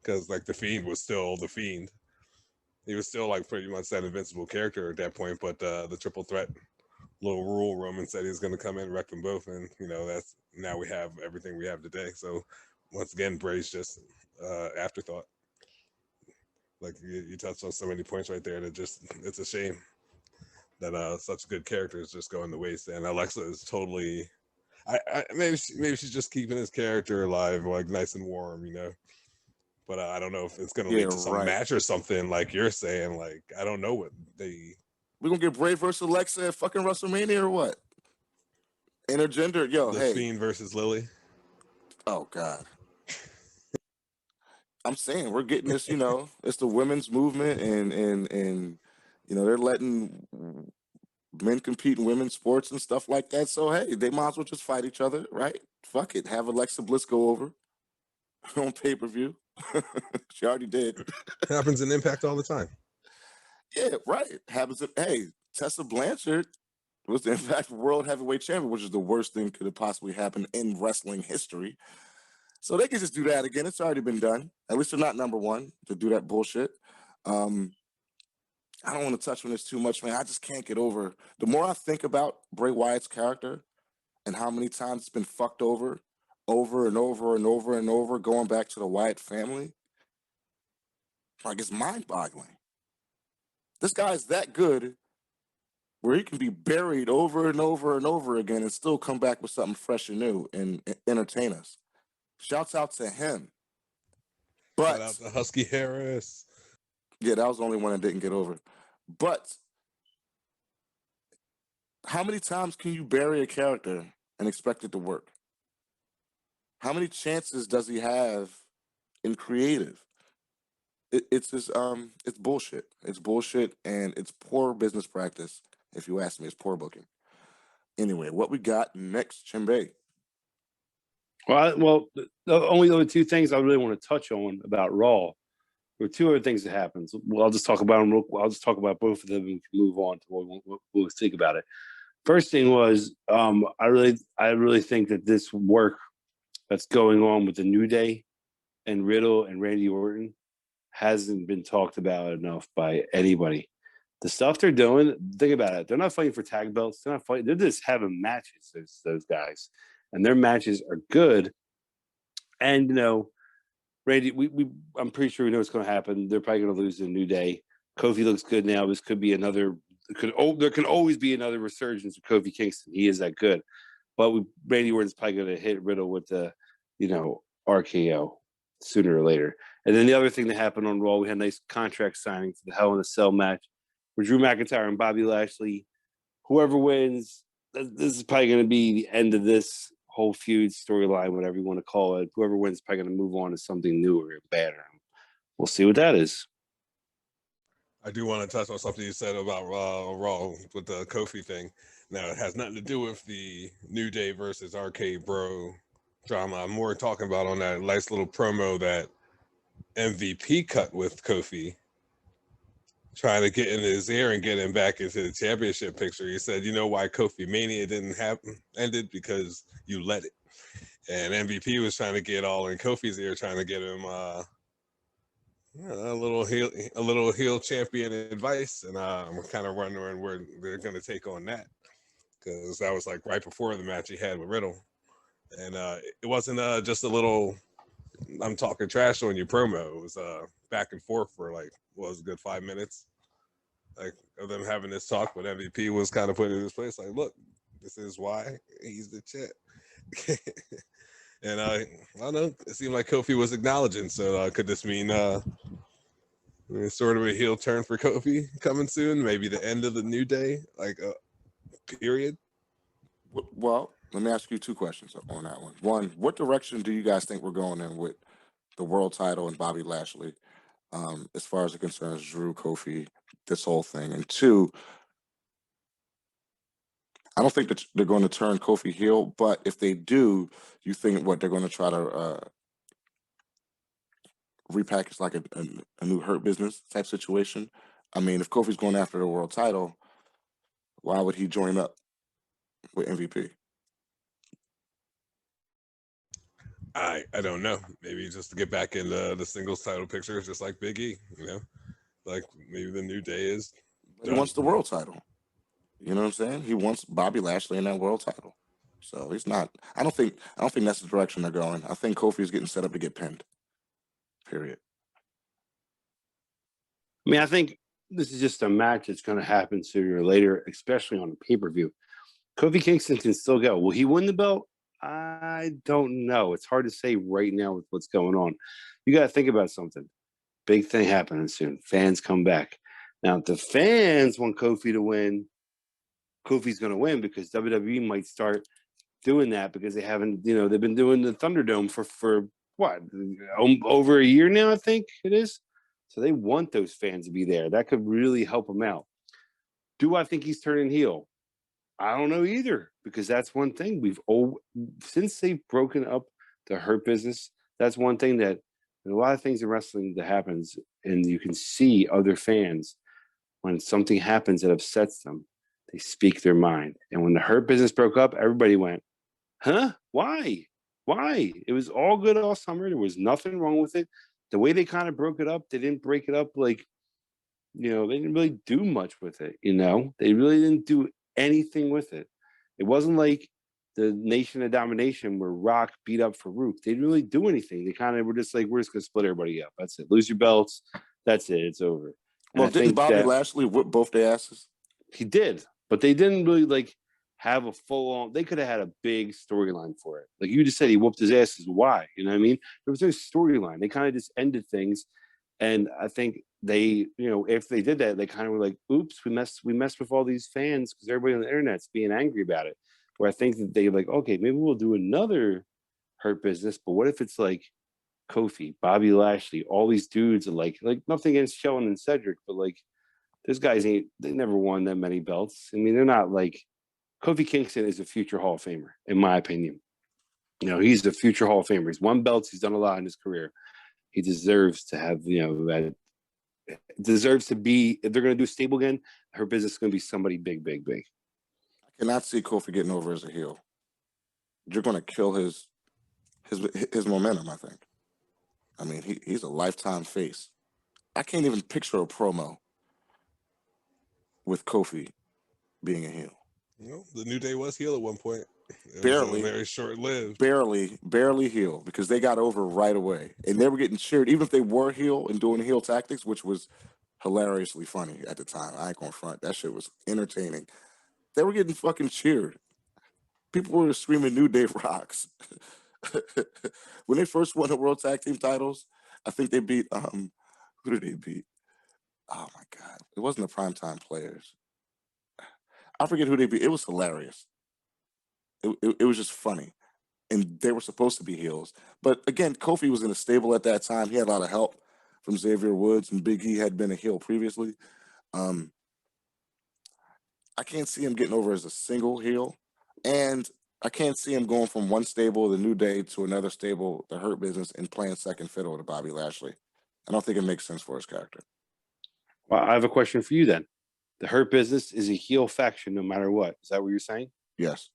because like the Fiend was still the Fiend. He was still like pretty much that invincible character at that point, but the triple threat little rule, Roman said he was going to come in and wreck them both, and that's, now we have everything we have today. So once again, Bray's just afterthought. Like, you touched on so many points right there that just, it's a shame that such good characters just going to waste. And Alexa is totally, maybe she's just keeping his character alive, like nice and warm, But I don't know if it's going to lead to some match or something, like you're saying. Like, I don't know what they. We're gonna get Bray versus Alexa at fucking WrestleMania or what? Intergender, yo, The hey. Fiend versus Lily. Oh God. I'm saying we're getting this, it's the women's movement, and they're letting men compete in women's sports and stuff like that. So hey, they might as well just fight each other, right? Fuck it. Have Alexa Bliss go over on pay-per-view. She already did. Happens in Impact all the time. Yeah, right. Happens. Hey, Tessa Blanchard was the Impact World Heavyweight Champion, which is the worst thing could have possibly happened in wrestling history. So they can just do that again. It's already been done. At least they're not number one to do that bullshit. I don't want to touch on this too much, man. I just can't get over. The more I think about Bray Wyatt's character and how many times it's been fucked over and over and over and over, going back to the Wyatt family, like, it's mind-boggling. This guy's that good where he can be buried over and over and over again and still come back with something fresh and new and entertain us. Shouts out to him. But shout out to Husky Harris. Yeah, that was the only one I didn't get over. But how many times can you bury a character and expect it to work? How many chances does he have in creative? It's bullshit. It's bullshit, and it's poor business practice. If you ask me, it's poor booking. Anyway, what we got next, Chimbe? Well, the only other two things I really want to touch on about Raw were two other things that happened. So, I'll just talk about them. I'll just talk about both of them and we can move on to what we'll think about it. First thing was, I really think that this work that's going on with the New Day and Riddle and Randy Orton hasn't been talked about enough by anybody. The stuff they're doing, think about it. They're not fighting for tag belts. They're not fighting. They're just having matches. Those guys, and their matches are good. And Randy, I'm pretty sure we know what's going to happen. They're probably going to lose the New Day. Kofi looks good now. This could be another. There can always be another resurgence of Kofi Kingston. He is that good. But Randy Orton's probably going to hit Riddle with the, RKO sooner or later. And then the other thing that happened on Raw, we had a nice contract signing for the Hell in a Cell match with Drew McIntyre and Bobby Lashley. Whoever wins, this is probably going to be the end of this whole feud storyline, whatever you want to call it. Whoever wins is probably going to move on to something newer and better. We'll see what that is. I do want to touch on something you said about Raw with the Kofi thing. Now, it has nothing to do with the New Day versus RK Bro drama. I'm more talking about on that nice little promo that MVP cut with Kofi, trying to get in his ear and get him back into the championship picture. He said, why Kofi Mania ended? Because you let it. And MVP was trying to get all in Kofi's ear, trying to get him a little heel champion advice, and I'm kind of wondering where they're going to take on that, because that was like right before the match he had with Riddle, and it wasn't just a little I'm talking trash on your promo. It was back and forth for like what was a good 5 minutes, like of them having this talk. But MVP was kind of put in his place, like, look, this is why he's the shit. And I don't know. It seemed like Kofi was acknowledging. So could this mean sort of a heel turn for Kofi coming soon? Maybe the end of the New Day, like period. Well, let me ask you two questions on that one. One, what direction do you guys think we're going in with the world title and Bobby Lashley, as far as it concerns Drew, Kofi, this whole thing? And two, I don't think that they're going to turn Kofi heel, but if they do, you think what they're going to try to repackage like a new Hurt Business type situation? I mean, if Kofi's going after the world title, why would he join up with MVP? I don't know. Maybe just to get back in the singles title picture, just like Big E. You know, like maybe the New Day is. He wants the world title. You know what I'm saying? He wants Bobby Lashley in that world title. So he's not. I don't think that's the direction they're going. I think Kofi is getting set up to get pinned. Period. I mean, I think this is just a match that's going to happen sooner or later, especially on a pay-per-view. Kofi Kingston can still go. Will he win the belt? I don't know. It's hard to say right now with what's going on. You got to think about something. Big thing happening soon. Fans come back. Now, if the fans want Kofi to win, Kofi's going to win because WWE might start doing that because they haven't, they've been doing the Thunderdome for what, over a year now, I think it is. So they want those fans to be there. That could really help them out. Do I think he's turning heel? I don't know either, because that's one thing since they've broken up the Hurt Business, that's one thing that there's a lot of things in wrestling that happens, and you can see other fans when something happens that upsets them, they speak their mind. And when the Hurt Business broke up, everybody went, huh? Why? It was all good all summer. There was nothing wrong with it. The way they kind of broke it up, they didn't break it up like, they didn't really do much with it. They really didn't do anything with it. It wasn't like the Nation of Domination where Rock beat up Farouk. They didn't really do anything. They kind of were just like, we're just going to split everybody up. That's it. Lose your belts. That's it. It's over. Well, didn't Bobby Lashley whip both their asses? He did, but they didn't really have a full-on. They could have had a big storyline for it. Like you just said, he whooped his asses. Why? You know what I mean? There was no storyline. They kind of just ended things. And I think they, if they did that, they kind of were like, oops, we messed with all these fans because everybody on the internet's being angry about it. Where I think that they like, okay, maybe we'll do another Hurt Business, but what if it's like Kofi, Bobby Lashley, all these dudes are like nothing against Sheldon and Cedric, but like those guys they never won that many belts. I mean, they're not like Kofi Kingston is a future Hall of Famer, in my opinion. He's a future Hall of Famer. He's won belts. He's done a lot in his career. He deserves to have, that deserves to be, if they're going to do stable again, Her Business is going to be somebody big, big, big. I cannot see Kofi getting over as a heel. You're going to kill his momentum, I think. I mean, he's a lifetime face. I can't even picture a promo with Kofi being a heel. The New Day was heel at one point. It barely, was very short-lived. Barely heel because they got over right away, and they were getting cheered, even if they were heel and doing heel tactics, which was hilariously funny at the time. I ain't gonna front. That shit was entertaining. They were getting fucking cheered. People were screaming "New Day rocks." When they first won the World Tag Team titles, I think they beat who did they beat? Oh my god, it wasn't the Primetime Players. I forget who they beat. It was hilarious. It was just funny. And they were supposed to be heels. But again, Kofi was in a stable at that time. He had a lot of help from Xavier Woods, and Big E had been a heel previously. I can't see him getting over as a single heel. And I can't see him going from one stable, the New Day, to another stable, the Hurt Business, and playing second fiddle to Bobby Lashley. I don't think it makes sense for his character. Well, I have a question for you then. The Hurt Business is a heel faction no matter what. Is that what you're saying? Yes.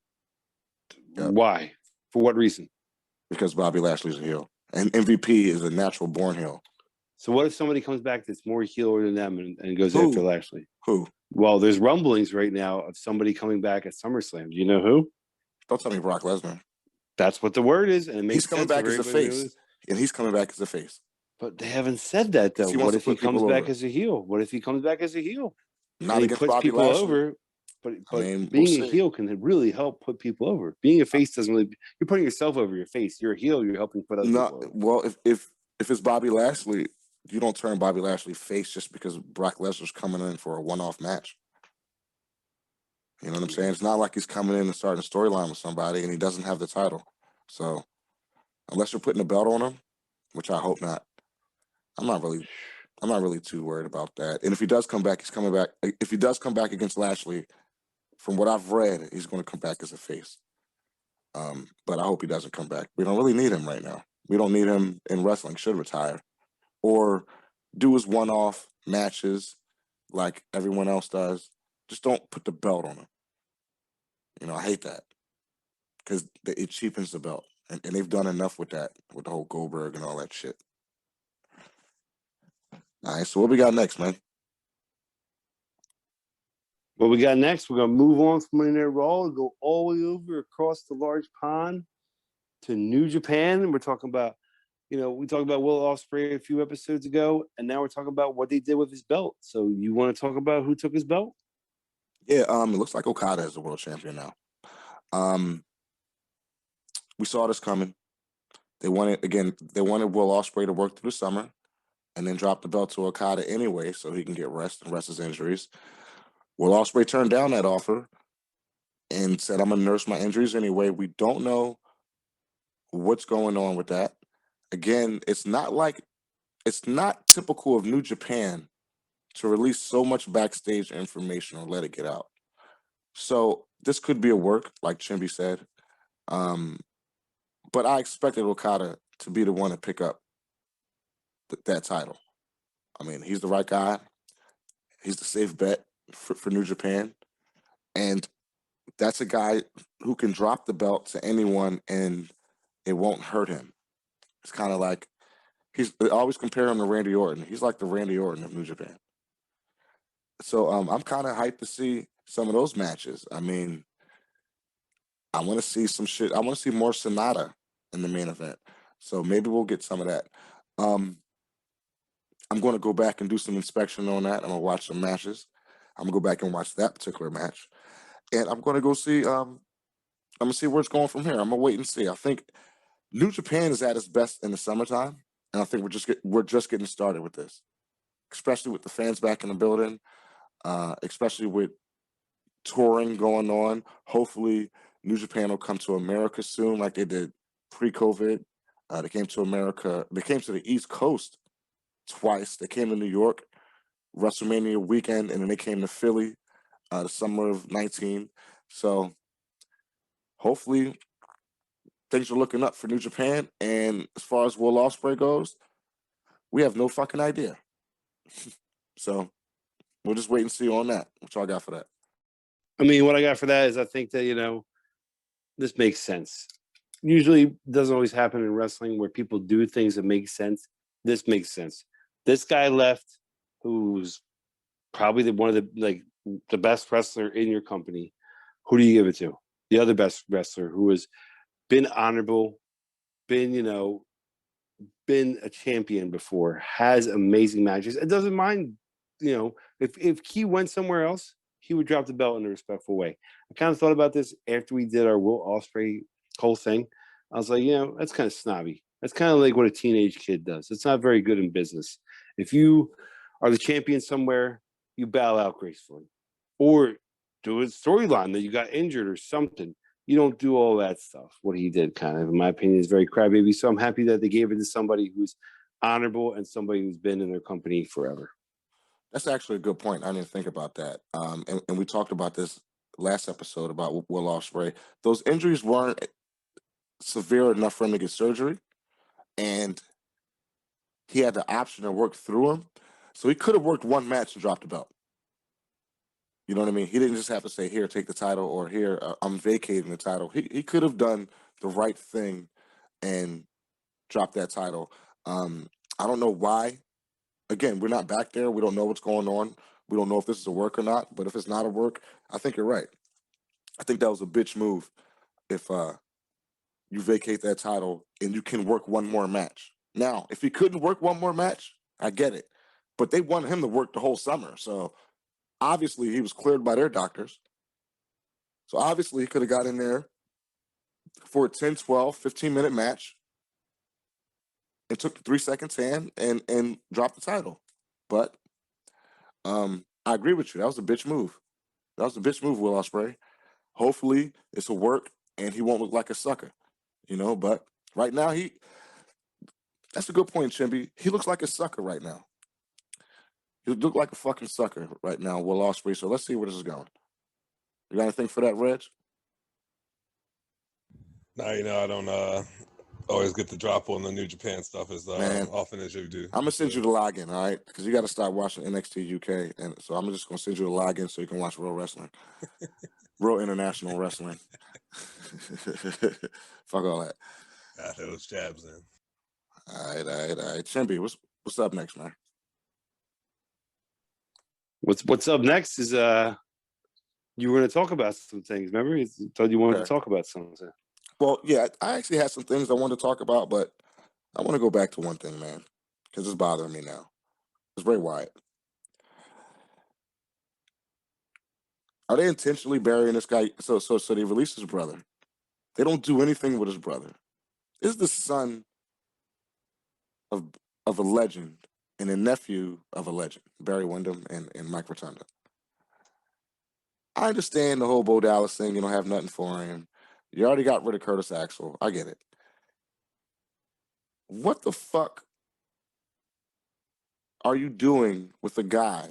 Yep. Why? For what reason? Because Bobby Lashley's a heel. And MVP is a natural born heel. So what if somebody comes back that's more healer than them and goes after Lashley? Who? Well, there's rumblings right now of somebody coming back at SummerSlam. Do you know who? Don't tell me Brock Lesnar. That's what the word is. And it makes He's coming back as a face. and he's coming back as a face. But they haven't said that though. He wants What to if he put people comes back over. as a heel? What if he comes back as a heel? Not And he against puts Bobby people Lashley. over. But I mean, being we'll a see. heel can really help put people over. Being a face doesn't really. You're putting yourself over your face. You're a heel. You're helping put other people over. Well, if it's Bobby Lashley, you don't turn Bobby Lashley face just because Brock Lesnar's coming in for a one-off match. You know what I'm saying? It's not like he's coming in and starting a storyline with somebody and he doesn't have the title. So unless you're putting a belt on him, which I hope not, I'm not really too worried about that. And if he does come back, he's coming back. If he does come back against Lashley, from what I've read, he's going to come back as a face. But I hope he doesn't come back. We don't really need him right now. We don't need him in wrestling. Should retire or do his one-off matches like everyone else does. Just don't put the belt on him. You know, I hate that because it cheapens the belt, and they've done enough with that, with the whole Goldberg and all that shit. All right, so what we got next, man? What we got next? We're gonna move on from Monday Night Raw and go all the way over across the large pond to New Japan, and we're talking about. We talked about Will Ospreay a few episodes ago, and now we're talking about what they did with his belt. So you want to talk about who took his belt? Yeah, it looks like Okada is the world champion now. We saw this coming. They wanted Will Ospreay to work through the summer and then drop the belt to Okada anyway so he can get rest and rest his injuries. Will Ospreay turned down that offer and said, I'm going to nurse my injuries anyway. We don't know what's going on with that. Again, it's not typical of New Japan to release so much backstage information or let it get out. So this could be a work, like Chimby said. But I expected Okada to be the one to pick up that title. I mean, he's the right guy. He's the safe bet for New Japan. And that's a guy who can drop the belt to anyone and it won't hurt him. It's kind of like I always compare him to Randy Orton. He's like the Randy Orton of New Japan. So I'm kind of hyped to see some of those matches. I mean, I want to see some shit. I want to see more Sonata in the main event. So maybe we'll get some of that. I'm going to go back and do some inspection on that. I'm going to watch some matches. I'm going to go back and watch that particular match. And I'm going to go see I'm going to see where it's going from here. I'm going to wait and see. I think New Japan is at its best in the summertime, and I think we're just getting started with this. Especially with the fans back in the building, especially with touring going on. Hopefully, New Japan will come to America soon, like they did pre-COVID. They came to America. They came to the East Coast twice. They came to New York, WrestleMania weekend, and then they came to Philly, the summer of 19. So hopefully, things are looking up for New Japan. And as far as Will Ospreay goes, we have no fucking idea. So we'll just wait and see on that. What y'all got for that? I mean, what I got for that is I think that, this makes sense. Usually doesn't always happen in wrestling where people do things that make sense. This makes sense. This guy left who's probably one of the best wrestler in your company. Who do you give it to? The other best wrestler who has been honorable, been a champion before, has amazing matches. It doesn't mind, if he went somewhere else, he would drop the belt in a respectful way. I kind of thought about this after we did our Will Ospreay whole thing. I was like, that's kind of snobby. That's kind of like what a teenage kid does. It's not very good in business. If you are the champion somewhere, you bow out gracefully. Or do a storyline that you got injured or something. You don't do all that stuff. What he did, kind of, in my opinion, is very crybaby. So I'm happy that they gave it to somebody who's honorable and somebody who's been in their company forever. That's actually a good point. I didn't think about that. And we talked about this last episode about Will Ospreay. Those injuries weren't severe enough for him to get surgery, and he had the option to work through them. So he could have worked one match and dropped the belt. You know what I mean? He didn't just have to say, here, take the title, or here, I'm vacating the title. He could have done the right thing and dropped that title. I don't know why. Again, we're not back there. We don't know what's going on. We don't know if this is a work or not. But if it's not a work, I think you're right. I think that was a bitch move if you vacate that title and you can work one more match. Now, if he couldn't work one more match, I get it. But they wanted him to work the whole summer. So obviously he was cleared by their doctors. So obviously he could have got in there for a 10, 12, 15-minute match and took the 3 seconds and dropped the title. But I agree with you. That was a bitch move. That was a bitch move, Will Ospreay. Hopefully this will work and he won't look like a sucker. But right now that's a good point, Chimby. He looks like a sucker right now. He look like a fucking sucker right now, Will Ospreay. So let's see where this is going. You got anything for that, Reg? Now, I don't always get the drop on the New Japan stuff as often as you do. I'm going to send you the login, all right? Because you got to start watching NXT UK. And so I'm just going to send you the login so you can watch real wrestling. Real international wrestling. Fuck all that. Got those jabs in. All right. Chimby, what's up next, man? What's up next is you were going to talk about some things. Remember, you told you wanted to talk about something. Well, yeah, I actually had some things I wanted to talk about, but I want to go back to one thing, man, because it's bothering me now. It's Bray Wyatt. Are they intentionally burying this guy? So they release his brother. They don't do anything with his brother. This is the son of a legend and a nephew of a legend, Barry Windham and Mike Rotunda. I understand the whole Bo Dallas thing. You don't have nothing for him. You already got rid of Curtis Axel. I get it. What the fuck are you doing with a guy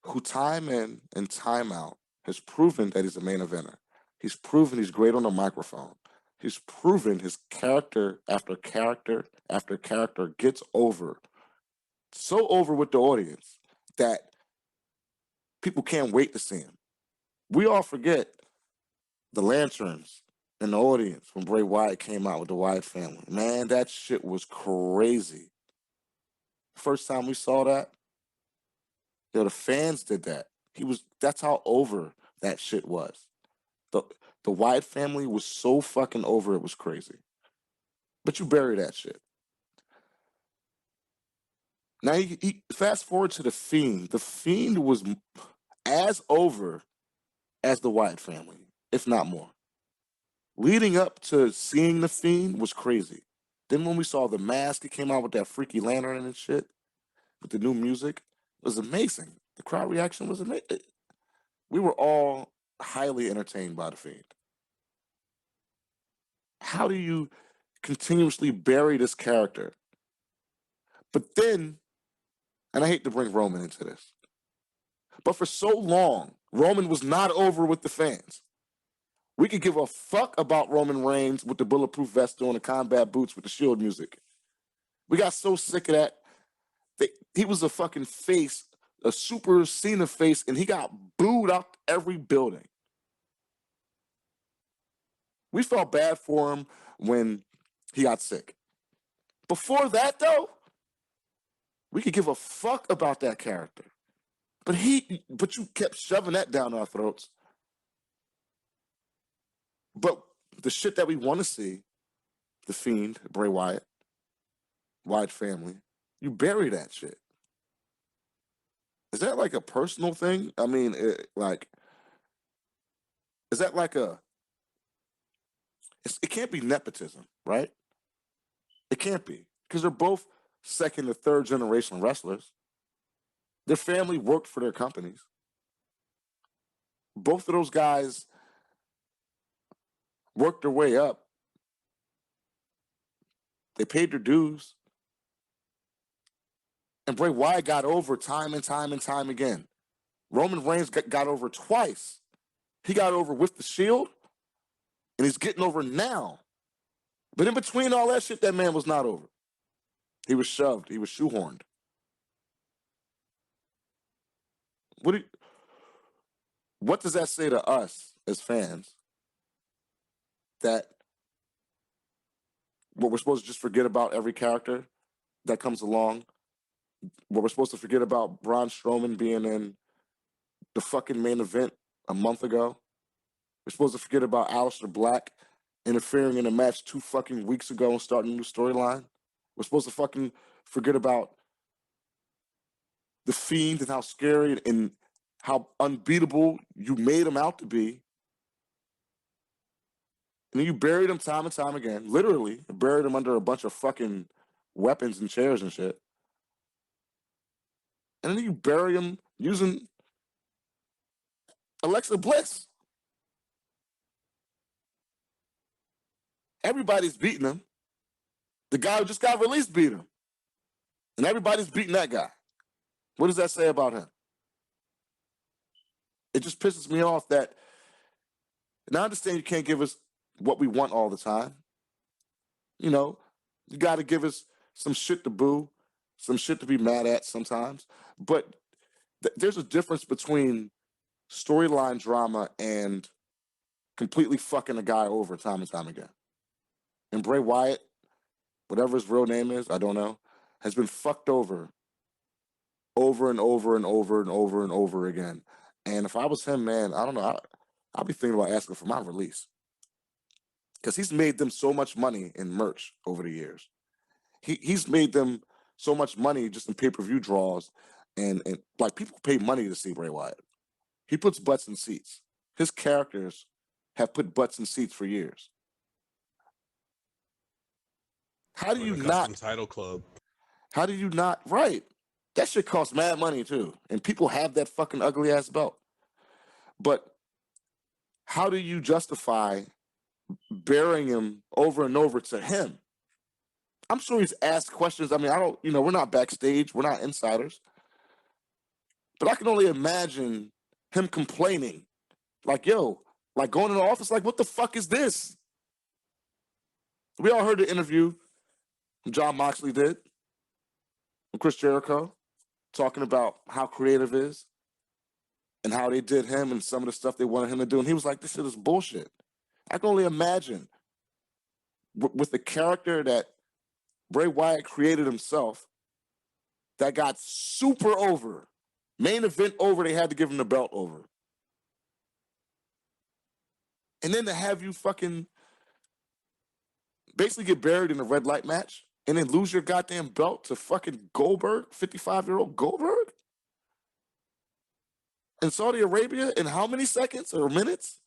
who time in and time out has proven that he's a main eventer? He's proven he's great on the microphone. He's proven his character after character after character gets over. So over with the audience that people can't wait to see him. We all forget the lanterns in the audience when Bray Wyatt came out with the Wyatt family. Man, that shit was crazy. First time we saw that, the fans did that. That's how over that shit was. The Wyatt family was so fucking over, it was crazy. But you bury that shit. Now, he fast forward to The Fiend. The Fiend was as over as the Wyatt family, if not more. Leading up to seeing The Fiend was crazy. Then when we saw The Mask, he came out with that freaky lantern and shit, with the new music. It was amazing. The crowd reaction was amazing. We were all highly entertained by The Fiend. How do you continuously bury this character? But then, and I hate to bring Roman into this, but for so long, Roman was not over with the fans. We could give a fuck about Roman Reigns with the bulletproof vest on, the combat boots with the Shield music. We got so sick of that. He was a fucking face, a super Cena face, and he got booed out every building. We felt bad for him when he got sick. Before that, though, we could give a fuck about that character. But you kept shoving that down our throats. But the shit that we want to see, The Fiend, Bray Wyatt, Wyatt family, you bury that shit. Is that like a personal thing? I mean, is that like it can't be nepotism, right? It can't be, because they're both second or third generation wrestlers. Their family worked for their companies. Both of those guys worked their way up. They paid their dues. And Bray Wyatt got over time and time and time again. Roman Reigns got over twice. He got over with the Shield, and he's getting over now. But in between all that shit, that man was not over. He was shoved. He was shoehorned. What does that say to us as fans? That what we're supposed to just forget about every character that comes along? What we're supposed to forget about Braun Strowman being in the fucking main event a month ago? We're supposed to forget about Aleister Black interfering in a match 2 fucking weeks ago and starting a new storyline. We're supposed to fucking forget about the Fiend and how scary and how unbeatable you made him out to be. And then you buried him time and time again, literally buried him under a bunch of fucking weapons and chairs and shit. And then you bury him using Alexa Bliss. Everybody's beating him. The guy who just got released beat him. And everybody's beating that guy. What does that say about him? It just pisses me off that, and I understand you can't give us what we want all the time. You know, you got to give us some shit to boo, some shit to be mad at sometimes. But there's a difference between storyline drama and completely fucking a guy over time and time again. And Bray Wyatt, whatever his real name is, I don't know, has been fucked over and over and over and over and over again. And if I was him, man, I don't know, I'd be thinking about asking for my release. Because he's made them so much money in merch over the years. He's made them so much money just in pay-per-view draws. And like, people pay money to see Bray Wyatt. He puts butts in seats. His characters have put butts in seats for years. How do you not? Title club. How do you not? Right. That shit costs mad money too. And people have that fucking ugly ass belt. But how do you justify burying him over and over to him? I'm sure he's asked questions. I mean, we're not backstage. We're not insiders. But I can only imagine him complaining. Like, yo, like going in the office, like, what the fuck is this? We all heard the interview John Moxley did with Chris Jericho, talking about how creative is and how they did him and some of the stuff they wanted him to do. And he was like, this shit is bullshit. I can only imagine with the character that Bray Wyatt created himself that got super over, main event over, they had to give him the belt over. And then to have you fucking basically get buried in a red light match and then lose your goddamn belt to fucking Goldberg, 55-year-old Goldberg? In Saudi Arabia in how many seconds or minutes?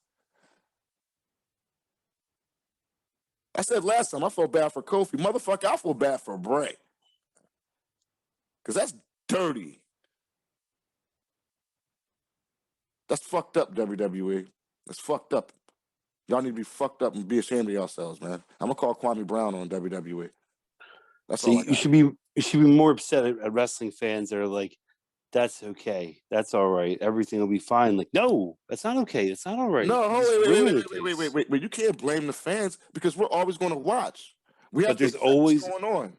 I said last time I felt bad for Kofi. Motherfucker, I feel bad for Bray. Because that's dirty. That's fucked up, WWE. That's fucked up. Y'all need to be fucked up and be ashamed of yourselves, man. I'm gonna call Kwame Brown on WWE. That's all I got. You should be more upset at wrestling fans that are like, that's okay. That's all right. Everything will be fine. Like, no, that's not okay. It's not all right. No, wait. You can't blame the fans because we're always going to watch. We have to accept what's going on.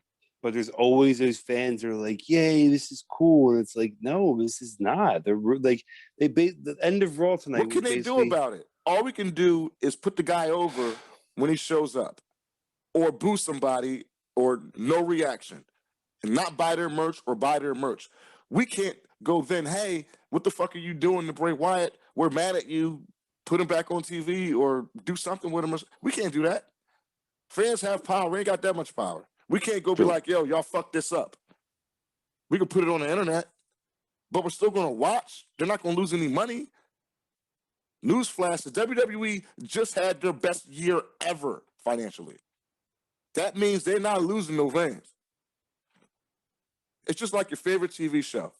But there's always those fans that are like, yay, this is cool. And it's like, no, this is not. They're like, the end of Raw tonight. What can they do about it? All we can do is put the guy over when he shows up, or boo somebody, or no reaction, and not buy their merch or buy their merch. We can't go then, hey, what the fuck are you doing to Bray Wyatt? We're mad at you. Put him back on TV or do something with him. We can't do that. Fans have power. We ain't got that much power. We can't go be like, yo, y'all fuck this up. We can put it on the internet, but we're still going to watch. They're not going to lose any money. Newsflash, the WWE just had their best year ever financially. That means they're not losing no fans. It's just like your favorite TV show.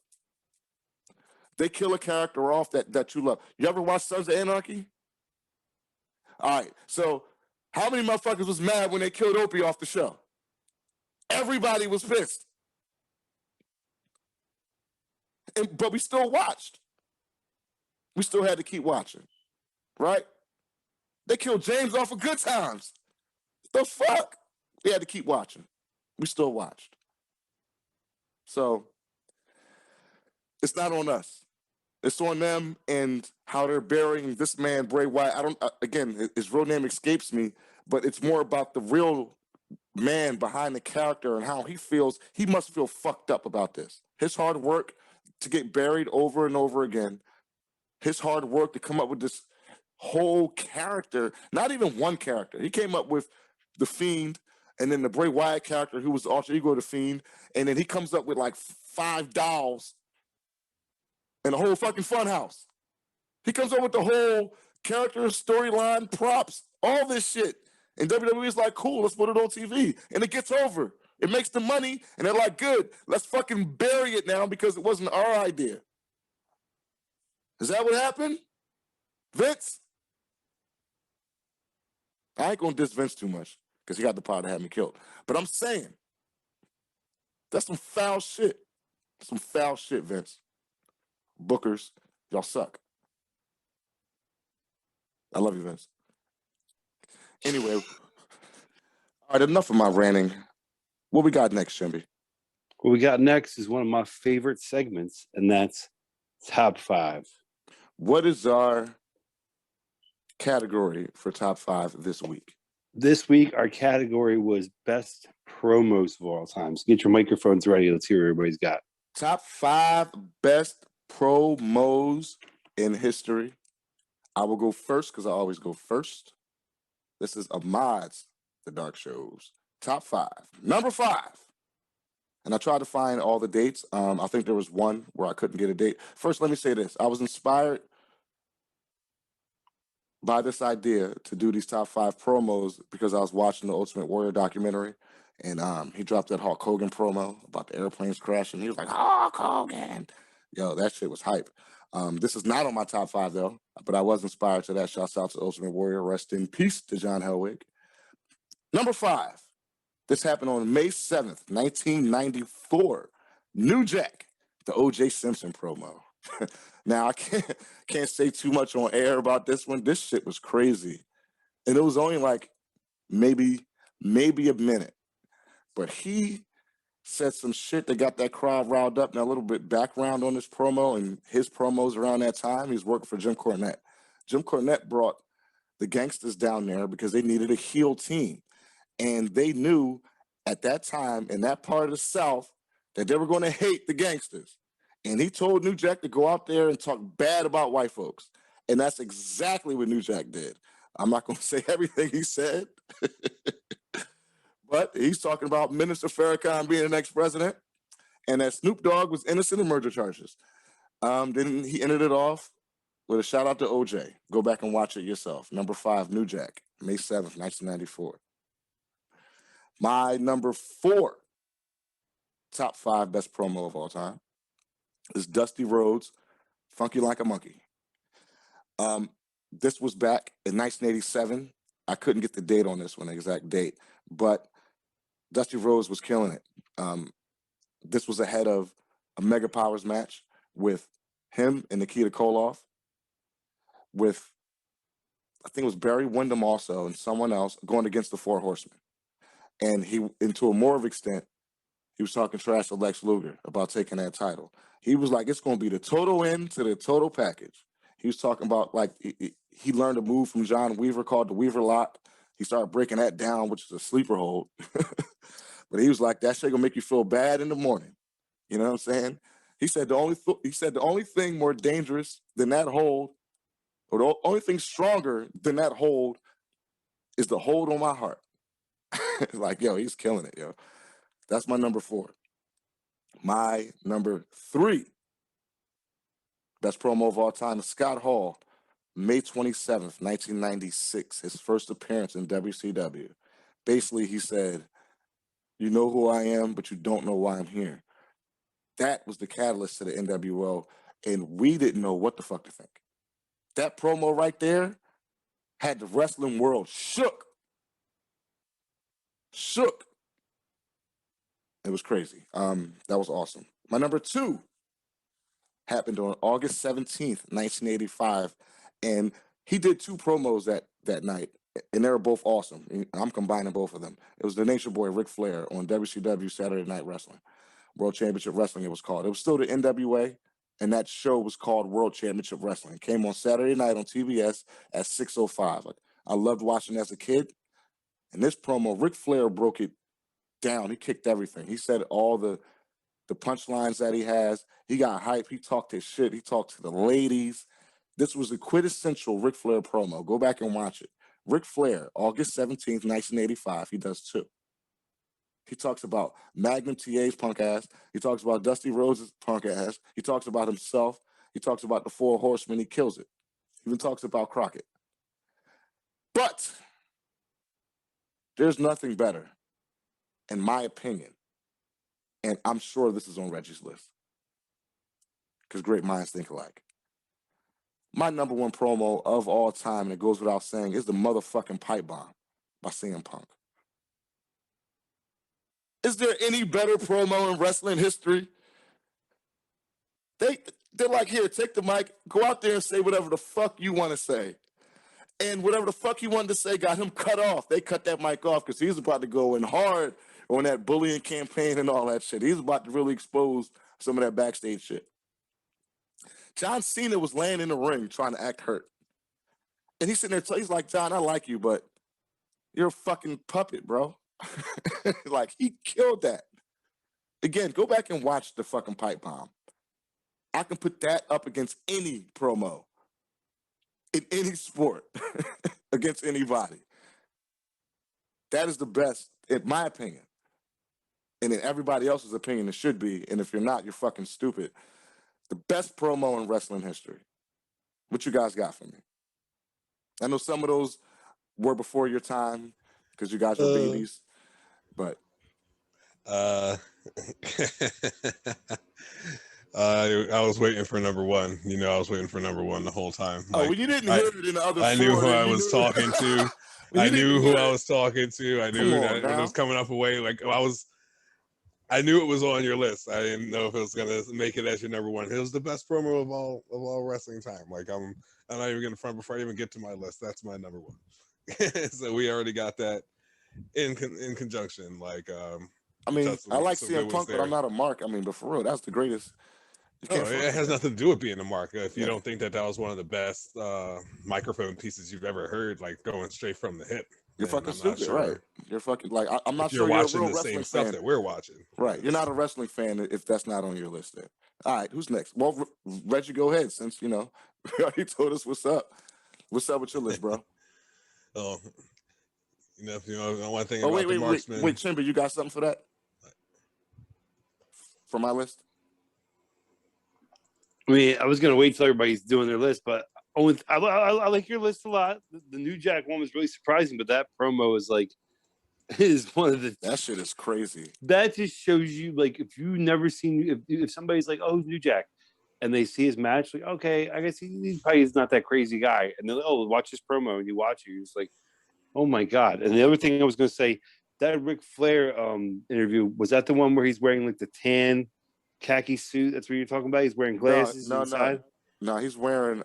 They kill a character off that you love. You ever watch Sons of Anarchy? All right, so how many motherfuckers was mad when they killed Opie off the show? Everybody was pissed. But we still watched. We still had to keep watching, right? They killed James off of Good Times. The fuck? We had to keep watching. We still watched. So it's not on us. It's on them and how they're burying this man, Bray Wyatt. Again, his real name escapes me, but it's more about the real man behind the character and how he feels. He must feel fucked up about this. His hard work to get buried over and over again. His hard work to come up with this whole character, not even one character. He came up with the Fiend and then the Bray Wyatt character who was the alter ego of the Fiend, and then he comes up with like 5 dolls and a whole fucking funhouse. He comes up with the whole character, storyline, props, all this shit. And WWE is like, cool, let's put it on TV. And it gets over. It makes the money, and they're like, good, let's fucking bury it now because it wasn't our idea. Is that what happened? Vince? I ain't gonna diss Vince too much because he got the power to have me killed. But I'm saying, that's some foul shit. Some foul shit, Vince. Bookers, y'all suck. I love you, Vince. Anyway, all right, enough of my ranting. What we got next, Shimby? What we got next is one of my favorite segments, and that's Top 5. What is our category for Top 5 this week? This week, our category was Best Promos of All Time. So get your microphones ready. Let's hear what everybody's got. Top 5 best promos in history. I will go first because I always go first. This is Ahmad's The Dark Shows. Top 5. Number 5. And I tried to find all the dates. I think there was one where I couldn't get a date. First, let me say this. I was inspired by this idea to do these top 5 promos because I was watching the Ultimate Warrior documentary, and he dropped that Hulk Hogan promo about the airplanes crashing. He was like, Hulk Hogan. Yo, that shit was hype. This is not on my top 5, though, but I was inspired to that. Shouts out to Ultimate Warrior. Rest in peace to John Helwig. Number 5. This happened on May 7th, 1994. New Jack, the O.J. Simpson promo. Now, I can't say too much on air about this one. This shit was crazy. And it was only like maybe a minute. But he said some shit that got that crowd riled up. Now, a little bit background on this promo and his promos around that time. He was working for Jim Cornette. Jim Cornette brought the Gangsters down there because they needed a heel team. And they knew at that time in that part of the South that they were going to hate the Gangsters. And he told New Jack to go out there and talk bad about white folks. And that's exactly what New Jack did. I'm not going to say everything he said, but he's talking about Minister Farrakhan being the next president and that Snoop Dogg was innocent of murder charges. Then he ended it off with a shout out to OJ. Go back and watch it yourself. Number 5, New Jack, May 7th, 1994. My number 4 top 5 best promo of all time is Dusty Rhodes, Funky Like a Monkey. This was back in 1987. I couldn't get the date on this one, exact date, but Dusty Rhodes was killing it. This was ahead of a Mega Powers match with him and Nikita Koloff, with, I think it was Barry Windham also and someone else going against the Four Horsemen. And to a more of extent, he was talking trash to Lex Luger about taking that title. He was like, it's going to be the total end to the total package. He was talking about, like, he learned a move from John Weaver called the Weaver Lock. He started breaking that down, which is a sleeper hold. But he was like, that shit going to make you feel bad in the morning. You know what I'm saying? He said the only thing more dangerous than that hold, or the only thing stronger than that hold, is the hold on my heart. Like, yo, he's killing it, yo. That's my number 4. My number 3 best promo of all time is Scott Hall, May 27th, 1996, his first appearance in WCW. Basically, he said, you know who I am, but you don't know why I'm here. That was the catalyst to the NWO, and we didn't know what the fuck to think. That promo right there had the wrestling world shook. Shook. It was crazy. That was awesome. My number 2 happened on August 17th, 1985, and he did 2 promos that night, and they were both awesome. I'm combining both of them. It was the Nature Boy Ric Flair on WCW Saturday Night Wrestling, World Championship Wrestling it was called. It was still the NWA, and that show was called World Championship Wrestling. It came on Saturday night on TBS at 6:05. I loved watching as a kid, and this promo, Ric Flair broke it down. He kicked everything. He said all the punchlines that he has. He got hype. He talked his shit. He talked to the ladies. This was a quintessential Ric Flair promo. Go back and watch it. Ric Flair, August 17th, 1985, he does 2. He talks about Magnum TA's punk ass. He talks about Dusty Rhodes' punk ass. He talks about himself. He talks about the 4 horsemen. He kills it. He even talks about Crockett. But there's nothing better, in my opinion, and I'm sure this is on Reggie's list, because great minds think alike. My number 1 promo of all time, and it goes without saying, is the motherfucking pipe bomb by CM Punk. Is there any better promo in wrestling history? They're like, here, take the mic, go out there and say whatever the fuck you want to say. And whatever the fuck he wanted to say got him cut off. They cut that mic off because he's about to go in hard on that bullying campaign and all that shit. He's about to really expose some of that backstage shit. John Cena was laying in the ring trying to act hurt. And he's sitting there, he's like, John, I like you, but you're a fucking puppet, bro. Like, he killed that. Again, go back and watch the fucking pipe bomb. I can put that up against any promo in any sport against anybody. That is the best, in my opinion. And in everybody else's opinion, it should be. And if you're not, you're fucking stupid. The best promo in wrestling history. What you guys got for me? I know some of those were before your time because you guys were babies, but I was waiting for number 1. You know, I was waiting for number 1 the whole time. Oh, well, you didn't hear it in the other 4. I knew who I was talking to. I knew who I was talking to. I knew that when it was coming up away. Like I knew it was on your list. I didn't know if it was gonna make it as your number 1. It was the best promo of all wrestling time. Like I'm not even gonna front before I even get to my list. That's my number 1. So we already got that in conjunction. Like I mean, I like CM Punk, but I'm not a mark. I mean, but for real, that's the greatest. It has nothing to do with being a mark. If you don't think that was one of the best microphone pieces you've ever heard, like going straight from the hip, you're fucking stupid, right? You're fucking like I'm not sure you're watching a real the wrestling same stuff fan. that we're watching. Right, you're not a wrestling fan if that's not on your list. There. All right, who's next? Well, Reggie, go ahead. Since you already told us what's up. What's up with your list, bro? Oh, if you know one thing about the marksman. Wait, Chimba, you got something for that? For my list? I mean, I was going to wait till everybody's doing their list, but I like your list a lot. The New Jack one was really surprising, but that promo is one of the... That shit is crazy. That just shows you, like, if you've never seen... If somebody's like, oh, New Jack, and they see his match, like, okay, I guess he probably is not that crazy guy. And they're like, oh, watch this promo, and you watch it, you're just like, oh, my God. And the other thing I was going to say, that Ric Flair interview, was that the one where he's wearing, like, the tan khaki suit? That's what you're talking about? He's wearing glasses inside? No, he's wearing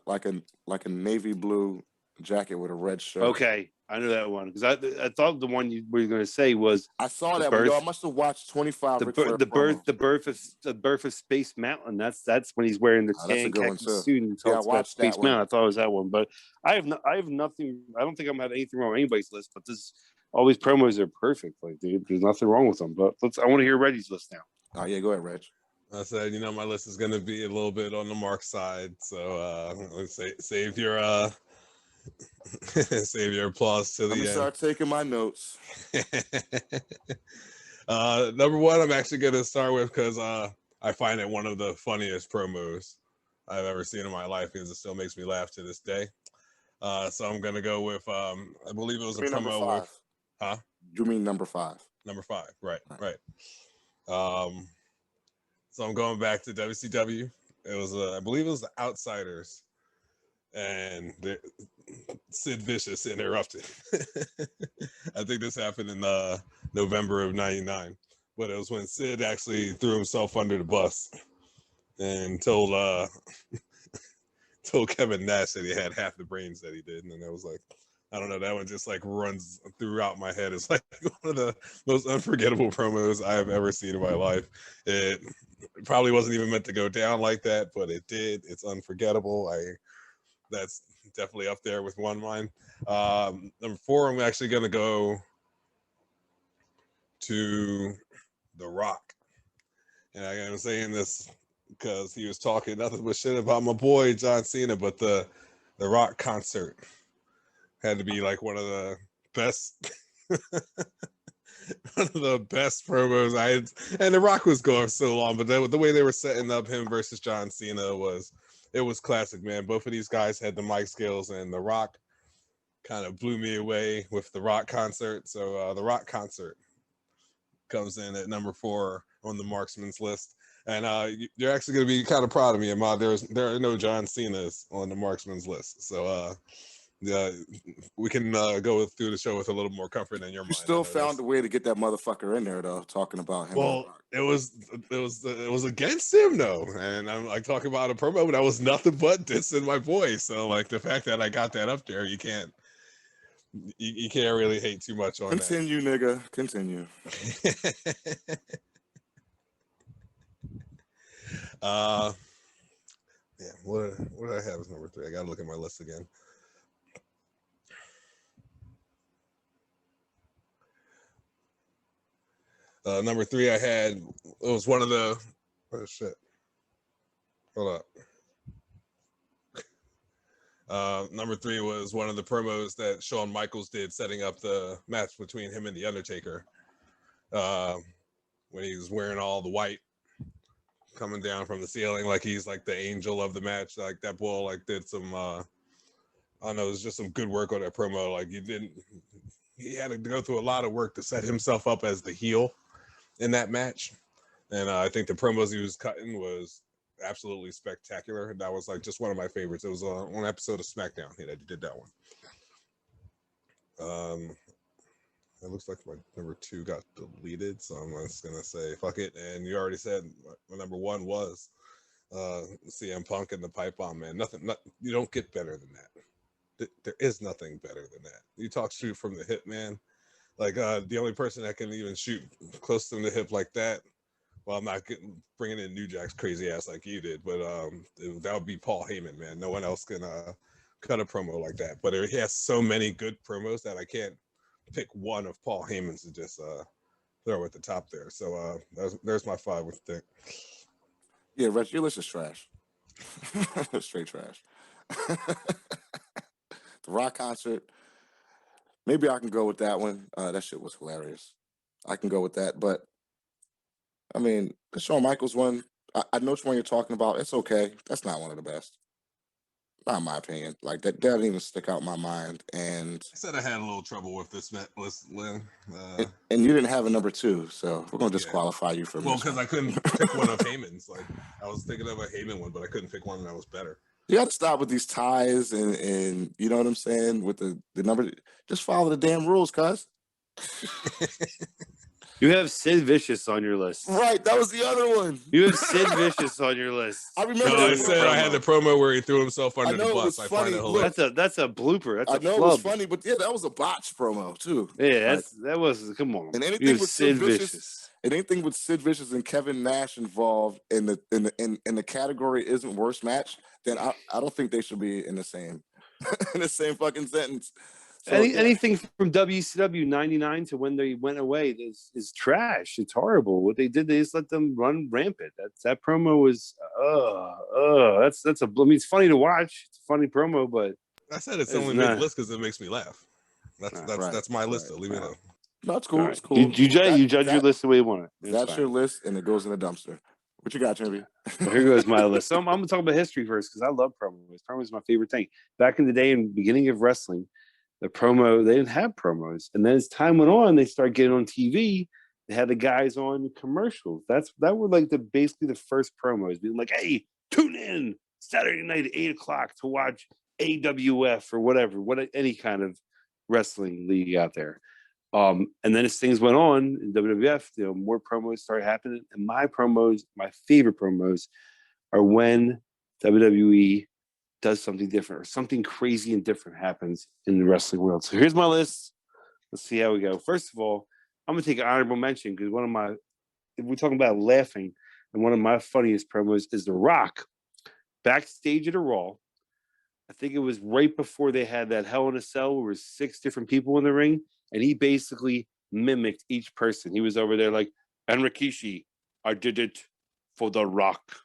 like a navy blue jacket with a red shirt. Okay, I know that one because I thought the one you were going to say was I saw that one. I must have watched 25. The birth of Space Mountain. That's when he's wearing the tan khaki suit and talks about Space Mountain. I thought it was that one, but I have nothing. I don't think I'm having anything wrong with anybody's list, but all these promos are perfect. Like there's nothing wrong with them. But I want to hear Reggie's list now. Oh yeah, go ahead, Reg. I said, my list is going to be a little bit on the mark side, so let's save your save your applause to the end. Let me start taking my notes. Number 1, I'm actually going to start with because I find it one of the funniest promos I've ever seen in my life because it still makes me laugh to this day. So I'm going to go with I believe it was a promo with. Huh? You mean number 5? Number 5, right. So I'm going back to WCW. It was, I believe it was the Outsiders. And Sid Vicious interrupted. I think this happened in November of '99. But it was when Sid actually threw himself under the bus and told Kevin Nash that he had half the brains that he did. And then I was like, I don't know, that one just like runs throughout my head. It's like one of the most unforgettable promos I have ever seen in my life. It probably wasn't even meant to go down like that, but it did. It's unforgettable. That's definitely up there with one of mine. Number 4, I'm actually going to go to The Rock. And I'm saying this because he was talking nothing but shit about my boy John Cena, but the Rock concert had to be like one of the best one of the best promos I had. And the Rock was going so long, but the way they were setting up him versus John Cena was classic, man. Both of these guys had the mic skills, and the Rock kind of blew me away with the Rock concert. So the Rock concert comes in at number 4 on the Marksman's list. And you're actually going to be kind of proud of me, Ahmad. There are no John Cena's on the Marksman's list. So we can go through the show with a little more comfort in your mind. You still found a way to get that motherfucker in there, though, talking about him. Well, it was against him, though. And I'm like talking about a promo, but I was nothing but dissing my boy. So like the fact that I got that up there, you can't really hate too much on Continue, nigga. Continue. Yeah, what do I have as number 3? I gotta look at my list again. Number 3 I had, it was one of the, oh shit, hold up. Number 3 was one of the promos that Shawn Michaels did setting up the match between him and The Undertaker. When he was wearing all the white, coming down from the ceiling like he's like the angel of the match. Like that bull like did some I don't know, it was just some good work on that promo. Like he had to go through a lot of work to set himself up as the heel in that match. And I think the promos he was cutting was absolutely spectacular. That was like just one of my favorites. It was one episode of SmackDown that he did that one. It looks like my number 2 got deleted, so I'm just gonna say fuck it. And you already said my number 1 was CM Punk and the pipe bomb, man. You don't get better than that. There is nothing better than that. You talk shoot from the hip, man. Like the only person that can even shoot close to the hip like that. Well, I'm not bringing in New Jack's crazy ass like you did, but that would be Paul Heyman, man. No one else can cut a promo like that. But he has so many good promos that I can't pick one of Paul Heyman's to just throw at the top there. So there's my 5 with Dick. Yeah, Reg, your list is trash. Straight trash. The Rock concert, maybe I can go with that one. That shit was hilarious. I can go with that. But, I mean, the Shawn Michaels one, I know which one you're talking about. It's okay. That's not one of the best. Not in my opinion. Like, that didn't even stick out in my mind. And I said I had a little trouble with this list, Lynn. And you didn't have a number 2, so we're going to disqualify you from this because I couldn't pick one of Heyman's. Like, I was thinking of a Heyman one, but I couldn't pick one that was better. You got to stop with these ties and you know what I'm saying, with the number. Just follow the damn rules, cuz. You have Sid Vicious on your list. Right, that was the other one. You have Sid Vicious on your list. I remember. No, I said I had the promo where he threw himself under the bus. I find it hilarious. That's a blooper. That's I a know flub. it was funny, but yeah, that was a botch promo too. Yeah, that was, come on. And anything with Sid Vicious, and anything with Sid Vicious and Kevin Nash involved in the category isn't worst match, then I don't think they should be in the same fucking sentence. So, anything from WCW 99 to when they went away is trash. It's horrible. What they did, they just let them run rampant. That promo was that's a. I mean, it's funny to watch. It's a funny promo, but I said it's only made the list because it makes me laugh. That's my list. Leave it alone. No, it's cool. Right. It's cool. You judge your list the way you want it. That's fine. Your list, and it goes in the dumpster. What you got, Timmy? Well, here goes my list. So I'm going to talk about history first because I love promos. Promo is my favorite thing. Back in the day, in the beginning of wrestling, the promo, they didn't have promos. And then as time went on, they started getting on TV. They had the guys on commercials. That were like basically the first promos, being like, hey, tune in Saturday night at 8:00 to watch AWF or whatever, any kind of wrestling league out there. And then as things went on in WWF, more promos started happening. And my favorite promos are when WWE does something different or something crazy and different happens in the wrestling world. So here's my list. Let's see how we go. First of all, I'm going to take an honorable mention because if we're talking about laughing, and one of my funniest promos is The Rock backstage at a Raw. I think it was right before they had that Hell in a Cell where there was 6 different people in the ring. And he basically mimicked each person. He was over there like, and Rikishi, I did it for The Rock.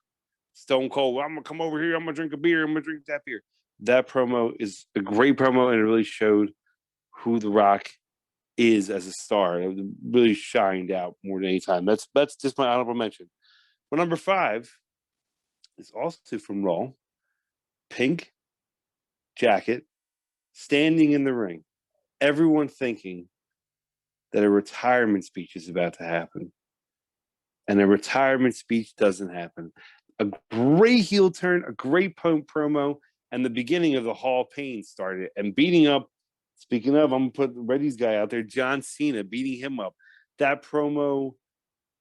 Stone Cold, well, I'm gonna come over here, I'm gonna drink a beer, I'm gonna drink that beer. That promo is a great promo, and it really showed who The Rock is as a star. It really shined out more than any time. That's just my honorable mention. Well, number 5 is also from Raw. Pink jacket, standing in the ring. Everyone thinking that a retirement speech is about to happen. And a retirement speech doesn't happen. A great heel turn, a great promo, and the beginning of the Hall of Pain started. And beating up, speaking of, I'm going to put Reddy's guy out there, John Cena, beating him up. That promo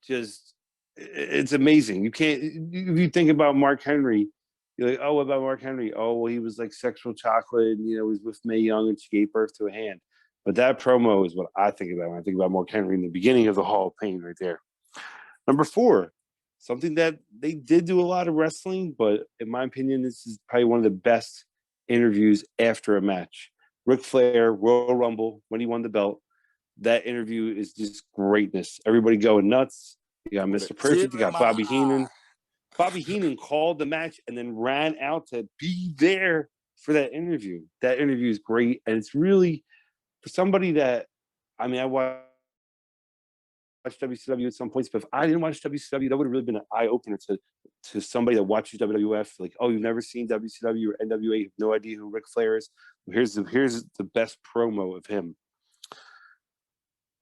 just, it's amazing. You can't, if you think about Mark Henry, you're like, oh, what about Mark Henry? Oh, well, he was like sexual chocolate, and, he was with Mae Young and she gave birth to a hand. But that promo is what I think about when I think about Mark Henry in the beginning of the Hall of Pain right there. Number 4, something that they did do a lot of wrestling, but in my opinion, this is probably one of the best interviews after a match. Ric Flair, Royal Rumble, when he won the belt. That interview is just greatness. Everybody going nuts. You got Mr. Perfect. You got Bobby Heenan. Bobby Heenan called the match and then ran out to be there for that interview. That interview is great. And it's really, for somebody that, I mean, I watched WCW at some points, but if I didn't watch WCW, that would have really been an eye-opener to somebody that watches WWF. Like, oh, you've never seen WCW or NWA, you have no idea who Ric Flair is. Here's the best promo of him.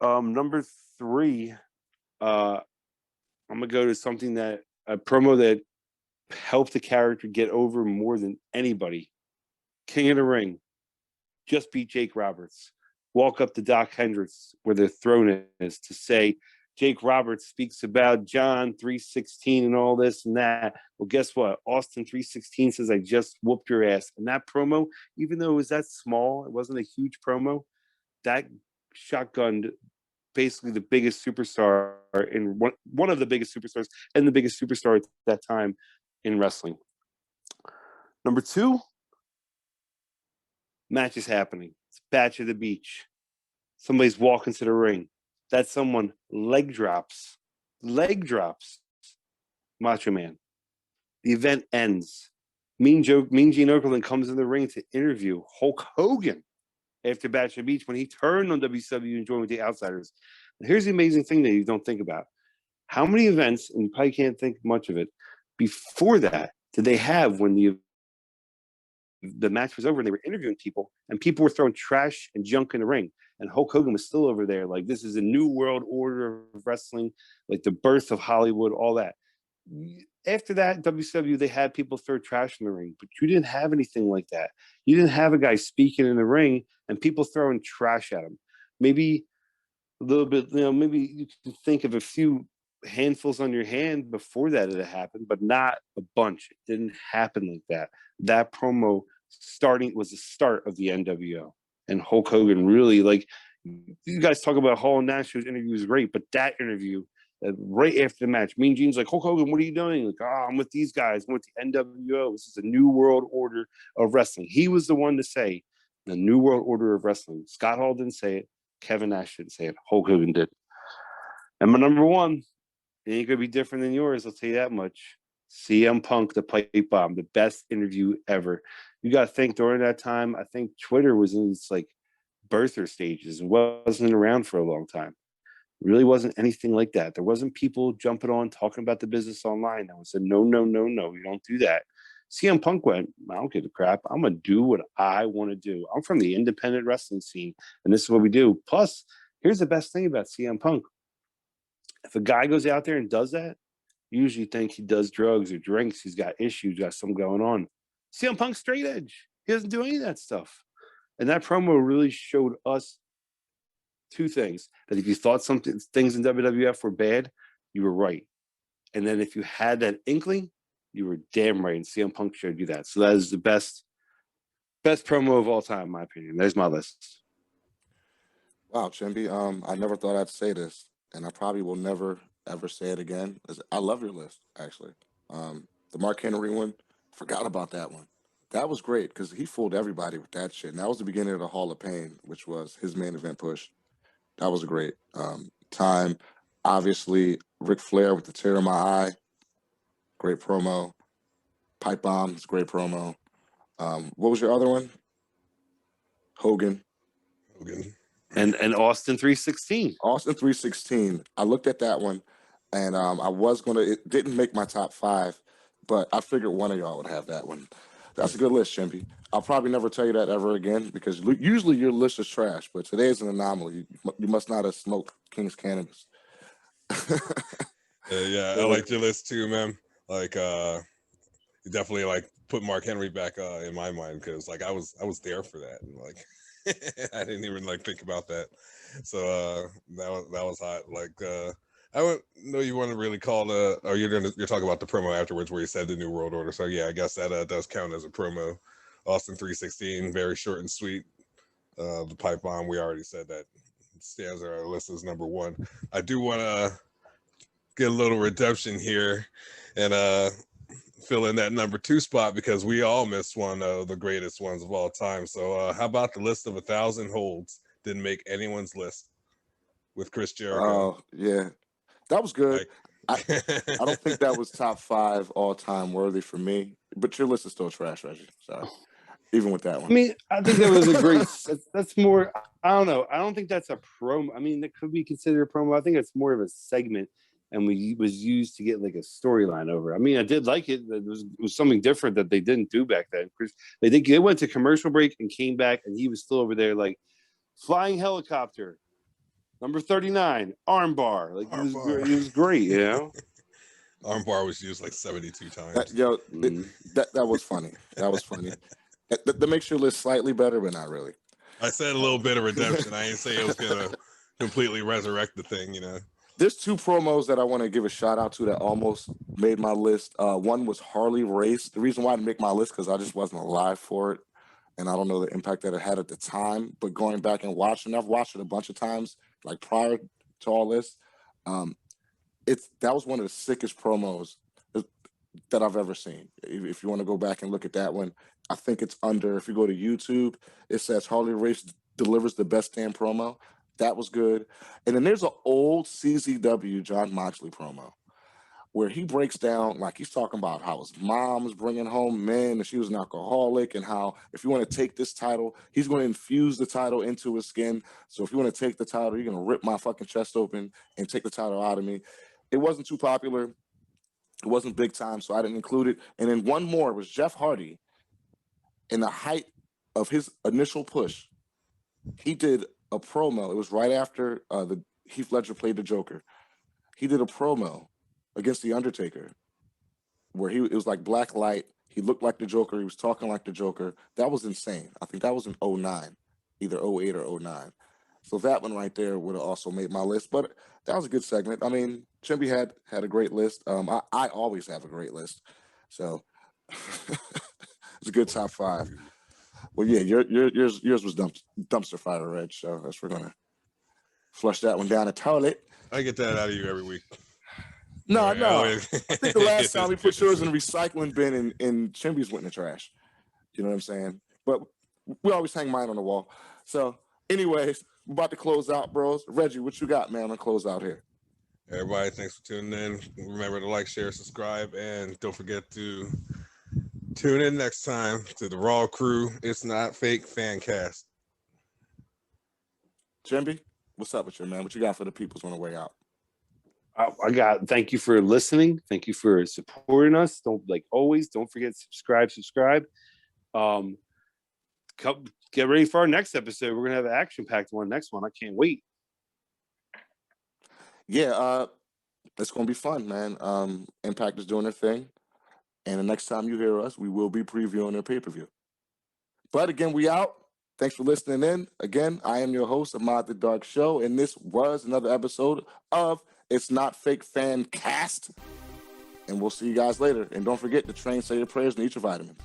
Number 3, I'm gonna go to something that a promo that helped the character get over more than anybody. King of the Ring just beat Jake Roberts. Walk up to Doc Hendricks where the throne is to say, Jake Roberts speaks about John 3:16 and all this and that. Well, guess what? Austin 3:16 says, I just whooped your ass. And that promo, even though it was that small, it wasn't a huge promo, that shotgunned basically the biggest superstar in one of the biggest superstars and the biggest superstar at that time in wrestling. Number 2, match is happening. It's Batch of the Beach. Somebody's walking to the ring. That someone leg drops Macho Man. The event ends. Mean Gene Okerlund comes in the ring to interview Hulk Hogan after Batch of the Beach when he turned on WCW and joined with the Outsiders. And here's the amazing thing that you don't think about. How many events, and you probably can't think much of it, before that did they have when the match was over and they were interviewing people and people were throwing trash and junk in the ring? And Hulk Hogan was still over there like, this is a new world order of wrestling, like the birth of Hollywood, all that. After that, WCW, they had people throw trash in the ring, but you didn't have anything like that. You didn't have a guy speaking in the ring and people throwing trash at him. Maybe a little bit, maybe you can think of a few handfuls on your hand before that it happened, but not a bunch. It didn't happen like that. That promo was the start of the NWO. And Hulk Hogan really, like, you guys talk about Hall and Nash's interview was great, but that interview, right after the match, Mean Gene's like, Hulk Hogan, what are you doing? Like, I'm with these guys. I'm with the NWO. This is a new world order of wrestling. He was the one to say the new world order of wrestling. Scott Hall didn't say it. Kevin Nash didn't say it. Hulk Hogan did. And my number 1, it ain't going to be different than yours, I'll tell you that much. CM Punk, the pipe bomb, the best interview ever. You got to think during that time, I think Twitter was in its like birther stages and wasn't around for a long time. It really wasn't anything like that. There wasn't people jumping on talking about the business online. That was said, no, you don't do that. CM Punk went, I don't give a crap. I'm going to do what I want to do. I'm from the independent wrestling scene, and this is what we do. Plus, here's the best thing about CM Punk. If a guy goes out there and does that, you usually think he does drugs or drinks. He's got issues, got something going on. CM Punk's straight edge. He doesn't do any of that stuff. And that promo really showed us 2 things. That if you thought things in WWF were bad, you were right. And then if you had that inkling, you were damn right. And CM Punk showed you that. So that is the best promo of all time, in my opinion. There's my list. Wow, Chimby. I never thought I'd say this, and I probably will never ever say it again. I love your list, actually. The Mark Henry one, forgot about that one. That was great because he fooled everybody with that shit. And that was the beginning of the Hall of Pain, which was his main event push. That was a great time. Obviously, Ric Flair with the tear in my eye, great promo. Pipe Bomb, it's a great promo. What was your other one? Hogan. And Austin 316. Austin 316. I looked at that one, and I was gonna. It didn't make my top 5, but I figured one of y'all would have that one. That's a good list, Chimpy. I'll probably never tell you that ever again because usually your list is trash, but today is an anomaly. You must not have smoked King's cannabis. Yeah, I liked your list too, man. Like, you definitely like put Mark Henry back in my mind because like I was there for that, and like I didn't even like think about that. So that was hot. Like I don't know you want to really call or you're talking about the promo afterwards where you said the New World Order. So yeah, I guess that does count as a promo. Austin 316, very short and sweet. The Pipe Bomb, we already said that stands on our list as number 1. I do want to get a little redemption here and fill in that number 2 spot because we all missed one of the greatest ones of all time. So how about the list of 1,000 holds didn't make anyone's list with Chris Jericho? Oh yeah, that was good. I don't think that was top 5 all time worthy for me, but your list is still trash, Reggie. Sorry. Even with that one. I mean, I think that was a great. That's more. I don't know. I don't think that's a promo. I mean, that could be considered a promo. I think it's more of a segment, and was used to get like a storyline over. I mean, I did like it. It was something different that they didn't do back then. They went to commercial break and came back, and he was still over there like flying helicopter, number 39, armbar. Like it was great, you know. Armbar was used like 72 times. That was funny. That was funny. That makes your list slightly better, but not really. I said a little bit of redemption. I didn't say it was gonna completely resurrect the thing, you know. There's 2 promos that I want to give a shout out to that almost made my list. One was Harley Race. The reason why I didn't make my list because I just wasn't alive for it, and I don't know the impact that it had at the time. But going back and watching, I've watched it a bunch of times, like prior to all this. That was one of the sickest promos that I've ever seen. If you want to go back and look at that one, I think it's under. If you go to YouTube, it says Harley Race delivers the best damn promo. That was good. And then there's an old CZW John Moxley promo where he breaks down, like he's talking about how his mom was bringing home men and she was an alcoholic, and how if you want to take this title, he's going to infuse the title into his skin. So if you want to take the title, you're going to rip my fucking chest open and take the title out of me. It wasn't too popular. It wasn't big time, so I didn't include it. And then one more was Jeff Hardy. In the height of his initial push, he did a promo. It was right after the Heath Ledger played the Joker. He did a promo against The Undertaker where it was like black light. He looked like the Joker. He was talking like the Joker. That was insane. I think that was in 09, either 08 or 09. So that one right there would have also made my list. But that was a good segment. I mean, Chimpy had a great list. I always have a great list. So it's a good top 5. Well, yeah, yours was dumpster fire, Reg. So that's we're gonna flush that one down the toilet. I get that out of you every week. No. I think the last time we put yours in the recycling bin and Chimpy's went in the trash. You know what I'm saying? But we always hang mine on the wall. So, anyways, we're about to close out, bros. Reggie, what you got, man? I'm gonna close out here. Everybody, thanks for tuning in. Remember to like, share, subscribe, and don't forget to tune in next time to the Raw Crew. It's Not Fake Fancast. Chimpy, what's up with you, man? What you got for the peoples on the way out? Thank you for listening. Thank you for supporting us. Don't forget to subscribe. Get ready for our next episode. We're gonna have an action-packed one next one. I can't wait. Yeah, it's gonna be fun, man. Impact is doing their thing. And the next time you hear us, we will be previewing their pay-per-view. But again, we out. Thanks for listening in. Again, I am your host, Ahmad the Dark Show, and this was another episode of It's Not Fake Fan Cast. And we'll see you guys later. And don't forget to train, say your prayers, and eat your vitamins.